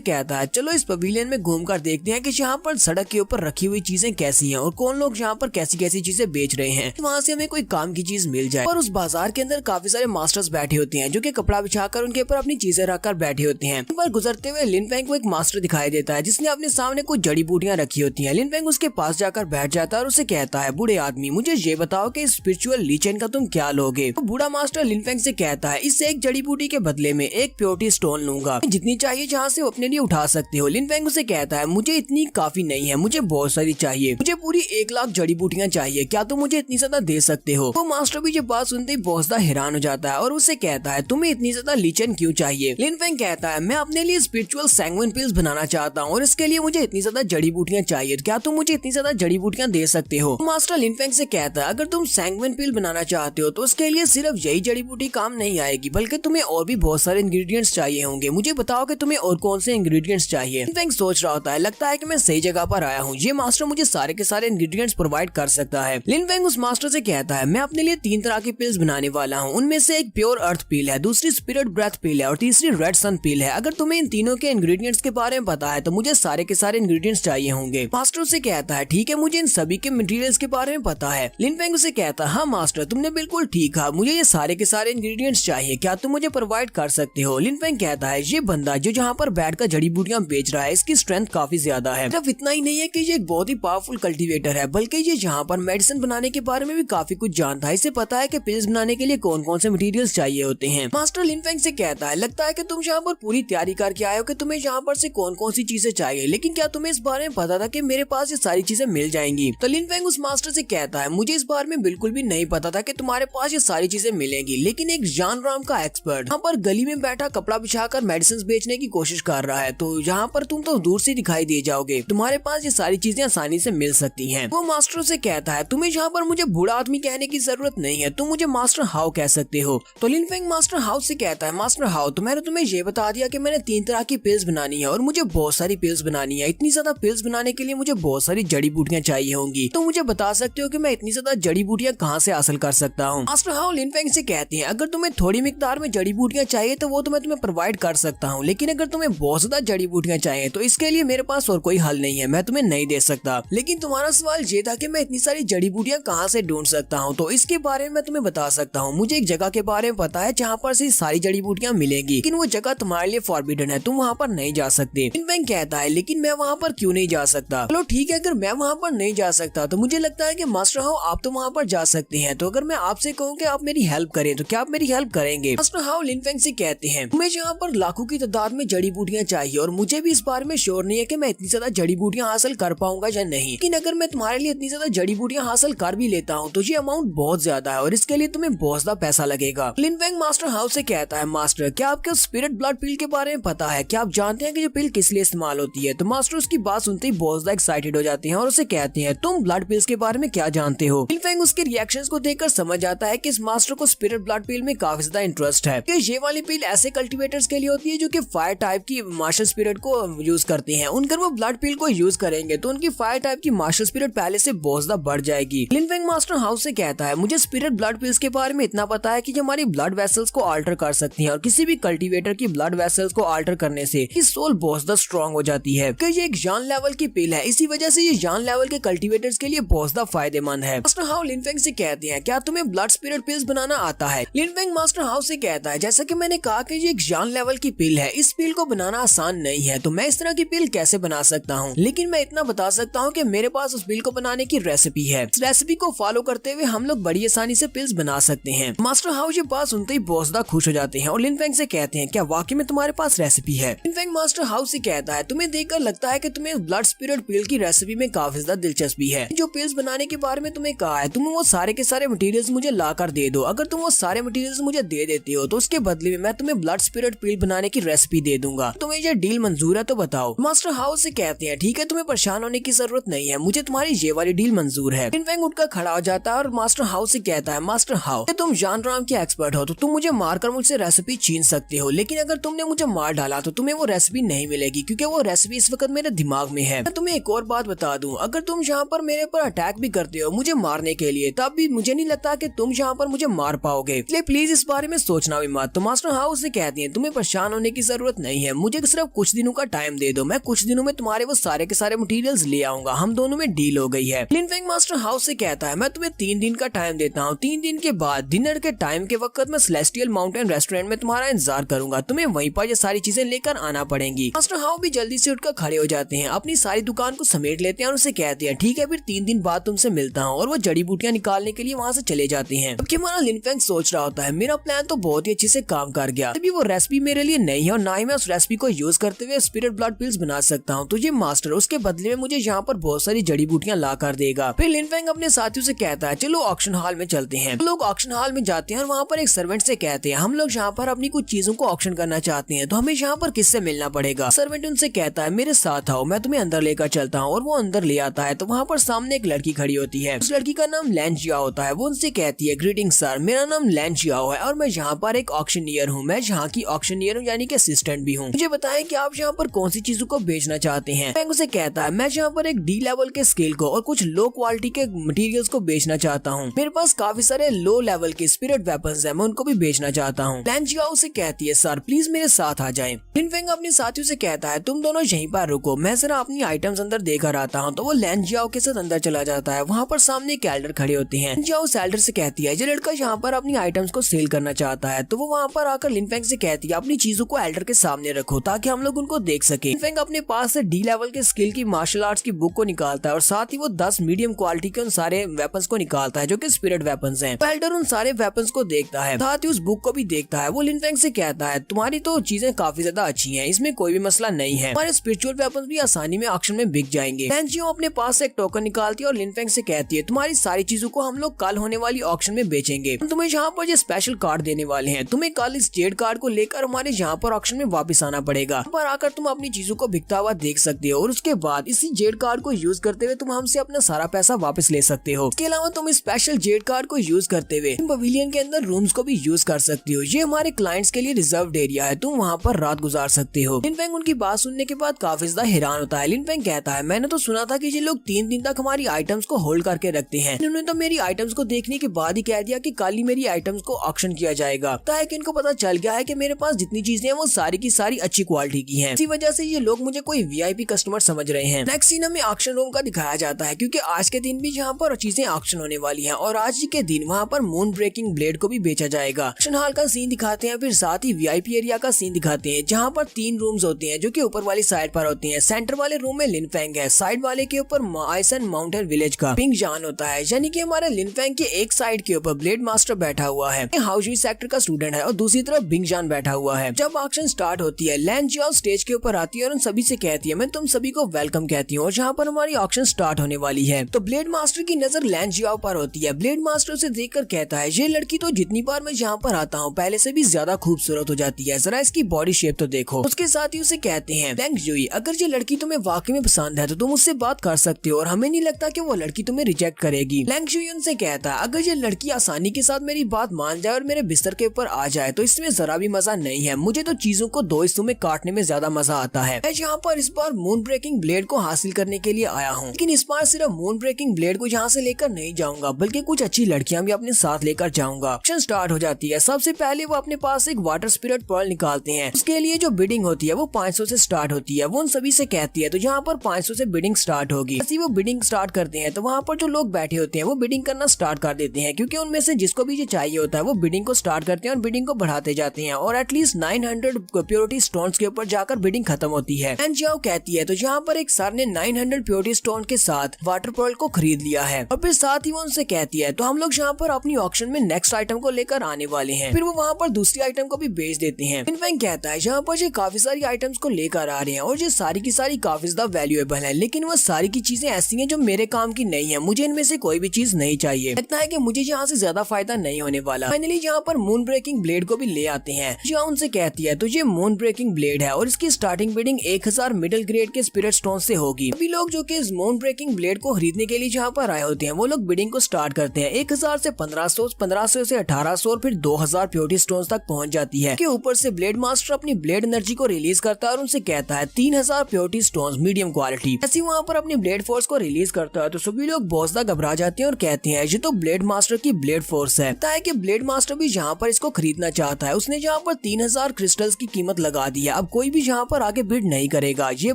कहता है चलो इस पवेलियन में घूमकर देखते हैं कि यहाँ पर सड़क के ऊपर रखी हुई चीजें कैसी हैं और कौन लोग यहाँ पर कैसी कैसी चीजें बेच रहे हैं, वहाँ से हमें कोई काम की चीज मिल जाए। और उस बाजार के अंदर काफी सारे मास्टर्स बैठे होते हैं जो कि कपड़ा बिछाकर उनके ऊपर अपनी चीजें रखकर बैठे होते हैं। पर गुजरते हुए लिनफेंग को एक मास्टर दिखाई देता है जिसने अपने सामने कुछ जड़ी बूटियां रखी होती हैं। लिनफेंग उसके पास जाकर बैठ जाता है और उसे कहता है बूढ़े आदमी मुझे ये बताओ कि स्पिरिचुअल लीचेन का तुम क्या लोगे। तो बूढ़ा मास्टर लिनफेंग से कहता है इससे एक जड़ी बूटी के बदले में एक प्योरिटी स्टोन लूंगा, जितनी चाहिए जहाँ से अपने लिए उठा सकते हो। लिनफेंग उसे कहता है मुझे इतनी काफी नहीं है, मुझे बहुत सारी चाहिए, मुझे पूरी 1 लाख जड़ी बूटियां चाहिए, क्या तुम मुझे इतनी ज्यादा दे सकते हो। वो मास्टर भी ये बात सुनते ही बहुत ज्यादा हैरान हो जाता है और उसे कहता है तुम्हें इतनी ज्यादा लीचेन क्यों चाहिए। लिनफेंग कहता है मैं अपने लिए स्पिरिचुअल सैंगविन पिल्स बनाना चाहता हूँ और इसके लिए मुझे इतनी ज्यादा जड़ी बूटियां चाहिए, क्या तुम मुझे इतनी ज्यादा जड़ी बूटियां दे सकते हो। मास्टर लिनफेंग से कहता है अगर तुम सैंगविन पिल बनाना चाहते हो तो उसके लिए सिर्फ यही जड़ी बूटी काम नहीं आएगी, बल्कि तुम्हें और भी बहुत सारे इंग्रेडिएंट्स चाहिए होंगे। मुझे बताओ कि तुम्हें और कौन से इंग्रेडिएंट्स चाहिए। लिनफेंग सोच रहा होता है लगता है कि मैं सही जगह पर आया हूँ, ये मास्टर मुझे सारे के सारे इंग्रेडिएंट्स प्रोवाइड कर सकता है। लिनफेंग उस मास्टर से कहता है मैं अपने लिए 3 तरह की पिल्स बनाने वाला हूँ, उनमें से एक प्योर अर्थ पिल है, दूसरी स्पिरिट ब्रेथ पिल है और तीसरी रेड सन पिल है। अगर तुम्हें इन तीनों के इंग्रेडिएंट्स के बारे में पता है तो मुझे सारे के सारे इंग्रेडिएंट्स चाहिए होंगे। मास्टर से कहता है ठीक है, मुझे इन सभी के मटेरियल्स के बारे में पता है। लिनफेंग उसे कहता है हाँ मास्टर तुमने बिल्कुल ठीक कहा, मुझे ये सारे के सारे इंग्रेडिएंट्स चाहिए, क्या तुम मुझे प्रोवाइड कर सकते हो। लिनफेंग कहता है ये बंदा जो जहाँ पर बैठकर जड़ी बूटियां बेच रहा है इसकी स्ट्रेंथ काफी ज्यादा है। सिर्फ इतना ही नहीं है कि ये एक बहुत ही पावरफुल कल्टीवेटर है, बल्कि ये यहाँ पर मेडिसिन बनाने के बारे में भी काफी कुछ जानता है। इसे पता है कि पिल्स बनाने के लिए कौन कौन से मटेरियल्स चाहिए होते हैं। मास्टर लिनफेंग से कहता है लगता है कि तुम यहाँ पर पूरी तैयारी करके आए हो कि तुम्हें यहाँ पर से कौन कौन सी चीजें चाहिए, लेकिन क्या तुम्हें इस बारे में पता था कि मेरे पास ये सारी चीजें मिल जाएंगी। तो लिनफेंग उस मास्टर से कहता है मुझे इस बारे में बिल्कुल भी नहीं पता था कि तुम्हारे पास ये सारी चीजें मिलेंगी, लेकिन एक जान राम का एक्सपर्ट यहाँ पर गली में बैठा कपड़ा बिछाकर मेडिसिन बेचने की कोशिश कर रहा है, तो यहाँ पर तुम तो दूर से दिखाई दे जाओगे, तुम्हारे पास ये सारी चीजें आसानी से मिल सकती हैं। वो मास्टर से कहता है तुम्हें यहाँ पर मुझे बूढ़ा आदमी कहने की जरूरत नहीं है, तुम मुझे मास्टर हाउ कह सकते हो। तो लिनफेंग मास्टर हाउ से कहता है मास्टर हाउ तो मैंने तुम्हें ये बता दिया कि मैंने 3 तरह की पिल्स बनानी है और मुझे बहुत सारी पिल्स बनानी है, इतनी ज्यादा पिल्स बनाने के लिए मुझे बहुत सारी जड़ी बूटियां चाहिए होंगी, तो मुझे बता सकते हो कि मैं इतनी ज्यादा जड़ी बूटियां कहाँ से हासिल कर सकता हूँ। मास्टर हाउ लिनफेंग से कहते हैं अगर तुम्हें थोड़ी मिकदार में जड़ी बूटियां चाहिए तो वो तो मैं तुम्हें प्रोवाइड कर सकता हूँ, लेकिन अगर तुम्हें बहुत ज्यादा जड़ी बूटियां चाहिए तो इसके लिए मेरे पास और कोई हल नहीं है, मैं तुम्हें नहीं दे सकता। लेकिन तुम्हारा सवाल ये था कि मैं इतनी सारी जड़ी बूटियां कहाँ से ढूंढ सकता हूँ, तो इसके बारे में मैं तुम्हें बता सकता हूँ। मुझे एक जगह के बारे में पता है जहाँ पर से सारी जड़ी बूटियां मिलेंगी, लेकिन वो जगह तुम्हारे लिए फॉरबिडन है, तुम वहाँ पर नहीं जा सकते। लिनफेंग कहता है लेकिन मैं वहाँ पर क्यों नहीं जा सकता। चलो ठीक है, अगर मैं वहाँ पर नहीं जा सकता तो मुझे लगता है कि मास्टर हाउ आप तो वहाँ पर जा सकते हैं, तो अगर मैं आपसे कहूँ कि आप मेरी हेल्प करें तो क्या आप मेरी हेल्प करेंगे। मास्टर हाउ लिनफेंग से कहते हैं मुझे यहाँ पर लाखों की तादाद में जड़ी बूटियां चाहिए और मुझे भी इस बारे में श्योर नहीं है कि मैं इतनी ज्यादा जड़ी बूटियां हासिल कर पाऊंगा या नहीं, लेकिन अगर मैं तुम्हारे लिए इतनी ज्यादा जड़ी बूटियां हासिल कर भी लेता हूँ तो ये अमाउंट बहुत ज्यादा है और इसके लिए तुम्हें बहुत ज्यादा पैसा लगेगा। लिनफेंग मास्टर हाउ से कहता है मास्टर क्या आपको स्पिरिट ब्लड पिल के बारे में पता है, क्या आप जानते हैं कि ये पिल किस लिए इस्तेमाल होती है। तो मास्टर उसकी बात सुनते ही बहुत ज्यादा एक्साइटेड हो जाते हैं और उसे कहते हैं तुम ब्लड पिल्स के बारे में क्या जानते हो। लिनफेंग उसके रिएक्शंस को देखकर समझ जाता है कि इस मास्टर को स्पिरिट ब्लड पिल में काफी ज्यादा इंटरेस्ट है कि ये वाली पिल ऐसे कल्टीवेटर्स के लिए होती है जो कि फायर टाइप की मार्शल स्पिरिट को यूज करते हैं। उनकर वो ब्लड पिल को यूज करेंगे तो उनकी फायर टाइप की मार्शल स्पिरिट पहले से बहुत ज्यादा बढ़ जाएगी। लिनफेंग मास्टर हाउस से कहता है मुझे स्पिरिट ब्लड पिल्स के बारे में इतना पता है कि हमारी ब्लड वेसल्स को अल्टर कर सकती हैं और किसी भी कल्टीवेटर की ब्लड वेसल्स को अल्टर करने से सोल बहुत ज्यादा स्ट्रॉन्ग हो जाती है कि ये एक जान लेवल की पिल है, इसी वजह से ये जान लेवल के कल्टीवेटर्स के लिए बहुत ज्यादा फायदेमंद है। मास्टर हाउ लिनफेंग से कहते हैं क्या तुम्हें ब्लड स्पिरिट पिल्स बनाना आता है। लिनफेंग मास्टर हाउस से कहता है जैसा कि मैंने कहा कि ये एक जान लेवल की पिल है, इस पिल को बनाना आसान नहीं है, तो मैं इस तरह की पिल कैसे बना सकता हूँ, लेकिन मैं इतना बता सकता हूँ कि मेरे पास उस पिल को बनाने की रेसिपी है। इस रेसिपी को फॉलो करते हुए हम लोग बड़ी आसानी से पिल्स बना सकते हैं। मास्टर हाउस ये बात सुनते ही बहुत ज्यादा खुश हो जाते हैं और लिनफेंग से कहते हैं क्या वाकई में तुम्हारे पास रेसिपी है। लिनफेंग मास्टर हाउस से कहता है तुम्हें देखकर लगता है कि तुम्हें ब्लड स्पिरिट पिल की रेसिपी में काफी ज्यादा दिलचस्पी है। जो पिल्स बनाने के बारे में तुम्हें कहा है तुम वो सारे के सारे मटेरियल्स मुझे लाकर दे दो, अगर तुम वो सारे मटेरियल्स मुझे दे देते हो तो उसके बदले में मैं तुम्हें ब्लड स्पिरिट पिल बनाने की रेसिपी दे दूंगा, तुम्हें ये डील मंजूर है तो बताओ। मास्टर हाउस से कहते हैं ठीक है, तुम्हें परेशान होने की जरूरत नहीं है, मुझे तुम्हारी ये वाली डील मंजूर है। लिनफेंग उठकर खड़ा हो जाता है और मास्टर हाउस से कहता है मास्टर हाउ तुम जान राम के एक्सपर्ट हो तो तुम मुझे मारकर मुझसे रेसिपी छीन सकते हो, लेकिन अगर तुमने मुझे मार डाला तो तुम्हें वो रेसिपी नहीं मिलेगी क्योंकि वो रेसिपी इस वक्त मेरे दिमाग में है। मैं तुम्हें एक और बात बता दूं, अगर तुम यहाँ पर मेरे पर अटैक भी करते हो मुझे मारने के लिए, तब भी मुझे नहीं लगता कि तुम यहाँ पर मुझे मार पाओगे, इसलिए प्लीज इस बारे में सोचना भी मत। तो मास्टर हाउस से कहती है तुम्हें परेशान होने की जरूरत नहीं है, मुझे सिर्फ कुछ दिनों का टाइम दे दो, मैं कुछ दिनों में तुम्हारे वो सारे के सारे मटेरियल्स ले आऊंगा, हम दोनों में डील हो गई है। लिन फेंग मास्टर हाउस से कहता है मैं तुम्हें 3 दिन का टाइम देता हूँ, 3 दिन के बाद डिनर के टाइम के वक्त मैं सेलेस्टियल माउंटेन रेस्टोरेंट में तुम्हारा इंतजार करूंगा, तुम्हें वहीं पर ये सारी चीजें लेकर आना पड़ेंगी। मास्टर हाउ भी जल्दी से उठकर खड़े हो जाते हैं, अपनी सारी दुकान को समेट लेते हैं और उसे कहते हैं ठीक है फिर 3 दिन बाद तुमसे मिलता हूँ, और वो जड़ी बूटियां निकालने के लिए वहाँ से चले जाते हैं। जबकि हमारा लिन फेंग सोच रहा होता है मेरा प्लान तो बहुत ही अच्छे से काम कर गया, तभी वो रेसिपी मेरे लिए नहीं है और ना ही मैं उस रेसिपी को यूज करते हुए स्पिरिट ब्लड पिल्स बना सकता हूँ, तो ये मास्टर उसके बदले में मुझे यहाँ पर बहुत सारी जड़ी बूटियां ला कर देगा। फिर लिन फेंग अपने साथियों से कहता है चलो ऑक्शन हॉल में चलते हैं। लोग ऑक्शन हॉल में जाते हैं और वहाँ पर एक सर्वेंट से कहते हैं हम लोग यहाँ पर अपनी कुछ चीजों को ऑक्शन करना चाहते हैं, तो हमें यहाँ पर किससे मिलना पड़ेगा। सर्वेंट उनसे कहता है मेरे साथ आओ, मैं तुम्हें अंदर लेकर चलता हूँ, और वो अंदर ले आता है। तो वहाँ पर सामने एक लड़की खड़ी होती है, उस लड़की का नाम लैन जियाओ होता है। वो उनसे कहती है ग्रीटिंग सर, मेरा नाम लैन जियाओ है और मैं यहाँ पर एक ऑक्शनियर हूँ, मैं यहाँ की ऑक्शनियर हूँ यानी कि असिस्टेंट भी हूँ। मुझे बताएं कि आप यहाँ पर कौन सी चीजों को बेचना चाहते हैं। मैं उसे कहता है मैं यहाँ पर एक डी लेवल के स्केल को और कुछ लो क्वालिटी के मटेरियल्स को बेचना चाहता हूँ, मेरे पास काफी सारे लो लेवल के स्पिरिट वेपन्स हैं, मैं उनको भी बेचना चाहता हूँ। लैन जियाओ से कहती है सर प्लीज मेरे साथ आ जाएं। लिन फेंग अपने साथियों से कहता है तुम दोनों यहीं पर रुको, मैं जरा अपनी आइटम्स अंदर देकर आता हूँ। तो वो लैन जियाओ के साथ अंदर चला जाता है। वहाँ पर सामने एक एल्डर खड़े होते हैं। जियाओ एल्डर से कहती है ये लड़का यहाँ पर अपनी आइटम्स को सेल करना चाहता है, तो वो वहाँ पर आकर लिन फेंग से कहती है अपनी चीजों को एल्डर के सामने रखो ताकि हम लोग उनको देख सके। लिन फेंग अपने पास से डी लेवल के स्किल की मार्शल आर्ट्स की बुक को निकालता है और साथ ही वो 10 मीडियम क्वालिटी के उन सारे वेपन्स को निकालता है जो कि स्पिरिट वेपन्स हैं। एल्डर उन सारे वेपन्स को देखता है, साथ ही उस बुक को भी देखता है। वो लिन फेंग से कहता है तुम्हारी तो चीजें काफी ज्यादा अच्छी हैं, इसमें कोई भी मसला नहीं है, हमारे स्पिरिचुअल वेपन्स भी आसानी में ऑक्शन में बिक जाएंगे। लैन जियाओ अपने पास से एक टोकन निकालती है और लिन फेंग से कहती है तुम्हारी सारी चीजों को हम लोग कल होने वाली ऑक्शन में बेचेंगे, हम तुम्हें यहाँ पर ये स्पेशल कार्ड देने वाले हैं, तुम्हें कल इस जेड कार्ड को लेकर हमारे यहाँ पर ऑक्शन में वापस आना पड़ेगा, यहाँ पर आकर तुम अपनी चीजों को बिकता हुआ देख सकते हो और उसके बाद इसी जेड कार्ड को यूज करते हुए तुम हमसे अपना सारा पैसा वापस ले सकते हो। इसके अलावा तुम स्पेशल जेड कार्ड को यूज करते हुए पवेलियन के अंदर रूम्स को भी यूज कर सकते हो, ये हमारे क्लाइंट्स के लिए रिजर्व्ड एरिया है, तुम वहाँ पर रात गुजार सकते हो। लिन फेंग उनकी बात सुनने के बाद काफी ज्यादा हैरान होता है। लिन फेंग कहता है मैंने तो सुना था कि ये लोग 3 दिन तक हमारी आइटम्स को होल्ड करके रखते हैं, इन्होंने तो मेरी आइटम्स को देखने के बाद ही कह दिया कि कल ही मेरी आइटम्स को ऑक्शन किया जाएगा। है कि इनको पता चल गया है कि मेरे पास जितनी चीजें हैं वो सारी की सारी अच्छी क्वालिटी की हैं, इसी वजह से ये लोग मुझे कोई वीआईपी कस्टमर समझ रहे हैं। नेक्स्ट सीन हमें ऑक्शन रूम का दिखाया जाता है क्योंकि आज के दिन भी यहाँ पर चीजें ऑक्शन होने वाली हैं और आज के दिन वहाँ पर मून ब्रेकिंग ब्लेड को भी बेचा जाएगा। ऑक्शन हॉल का सीन दिखाते हैं, फिर साथ ही वीआईपी एरिया का सीन दिखाते हैं जहाँ पर 3 रूम्स होते हैं जो कि ऊपर वाली साइड पर होती हैं। सेंटर वाले रूम में लिन फेंग है, साइड वाले के ऊपर आइसन माउंटेन विलेज का पिंग जान होता है, यानी कि हमारे लिन फेंग के एक साइड के ऊपर ब्लेड मास्टर बैठा हुआ है, हाउजी सेक्टर का स्टूडेंट है और दूसरी तरफ बिंग जान बैठा हुआ है। जब ऑक्शन स्टार्ट होती है लैन जियाओ स्टेज के ऊपर आती है और उन सभी से कहती है मैं तुम सभी को वेलकम कहती हूँ और जहाँ पर हमारी ऑक्शन स्टार्ट होने वाली है। तो ब्लेड मास्टर की नजर लैन जियाओ पर होती है। ब्लेड मास्टर उसे देखकर कहता है ये लड़की तो जितनी बार मैं यहाँ पर आता हूँ पहले से भी ज्यादा खूबसूरत हो जाती है, जरा इसकी बॉडी शेप तो देखो। उसके साथ ही उसे कहते हैं लैंग जुई अगर ये लड़की तुम्हें वाकई में पसंद है तो तुम उससे बात कर सकते हो और हमें नहीं लगता कि वो लड़की तुम्हें रिजेक्ट करेगी। लैंग जुई उनसे कहता है अगर ये लड़की आसानी के साथ मेरी बात मान जाए और मेरे बिस्तर के ऊपर आ जाए तो इसमें जरा भी मजा नहीं है, मुझे तो चीजों को 2 हिस्सों में काटने में ज्यादा मजा आता है। मैं यहाँ पर इस बार मून ब्रेकिंग ब्लेड को हासिल करने के लिए आया हूँ, लेकिन इस बार सिर्फ मून ब्रेकिंग ब्लेड को यहाँ से लेकर नहीं जाऊंगा बल्कि कुछ अच्छी लड़कियां भी अपने साथ लेकर जाऊंगा। ऑक्शन स्टार्ट हो जाती है। सबसे पहले वो अपने पास एक वाटर स्पिरिट पर्ल निकालते हैं, उसके लिए जो बिडिंग होती है वो 500 से स्टार्ट होती है। वो उन सभी से कहती है तो यहाँ पर 500 से बिडिंग स्टार्ट होगी। ऐसी वो बिडिंग स्टार्ट करते हैं तो वहाँ पर जो लोग बैठे होते हैं वो बिडिंग करना स्टार्ट कर देते हैं क्योंकि उनमें से जिसको भी ये चाहिए होता है वो बिडिंग को स्टार्ट करते हैं और बिडिंग को बढ़ाते जाते हैं और एटलीस्ट 900 प्योरिटी स्टोन्स के ऊपर जाकर बिडिंग खत्म होती है। लैन जियाओ कहती है तो यहाँ पर एक सर ने 900 प्योरिटी स्टोन के साथ वाटर पर्ल को खरीद लिया है और फिर साथ ही वो उनसे कहती है तो हम लोग यहाँ पर अपनी ऑक्शन में नेक्स्ट आइटम को लेकर आने वाले हैं। फिर वो वहाँ पर दूसरी आइटम को भी बेच देते हैं। लिन फेंग कहता है यहाँ पर ये काफी सारी आइटम्स को लेकर आ रहे हैं और ये सारी की सारी काफी ज्यादा वैल्यूएबल है, लेकिन वो सारी की चीजें ऐसी हैं जो मेरे काम की नहीं है, मुझे इनमें से कोई भी चीज नहीं चाहिए, लगता है कि मुझे यहाँ से ज्यादा फायदा नहीं होने वाला। फाइनली यहाँ पर मून ब्रेकिंग ब्लेड को भी ले आते हैं। जियाओ उनसे कहती है तो ये मून ब्रेकिंग ब्लेड है और इसकी स्टार्टिंग बिडिंग 1000 मिडिल ग्रेड के स्पिरिट स्टोन से होगी। अभी लोग जो कि इस मून ब्रेकिंग ब्लेड को खरीदने के लिए जहाँ पर आए होते हैं वो लोग बिडिंग को स्टार्ट करते हैं। 1000 से 1500, 1500 से 1800 और फिर 2000 प्योरिटी स्टोन्स तक पहुंच जाती है। के ऊपर से ब्लेड मास्टर अपनी ब्लेड एनर्जी को रिलीज करता है और उनसे कहता है 3000 प्योरिटी स्टोन्स मीडियम क्वालिटी। ऐसे वहाँ पर अपनी ब्लेड फोर्स को रिलीज करता है तो सभी लोग बहुत ज्यादा घबरा जाते हैं और कहते हैं ये तो ब्लेड मास्टर की ब्लेड फोर्स है। कि ब्लेड मास्टर भी यहाँ पर इसको खरीदना चाहता है। उसने यहाँ पर पर 3000 क्रिस्टल्स की कीमत लगा दी है। अब कोई भी यहाँ पर आगे बिड नहीं करेगा, ये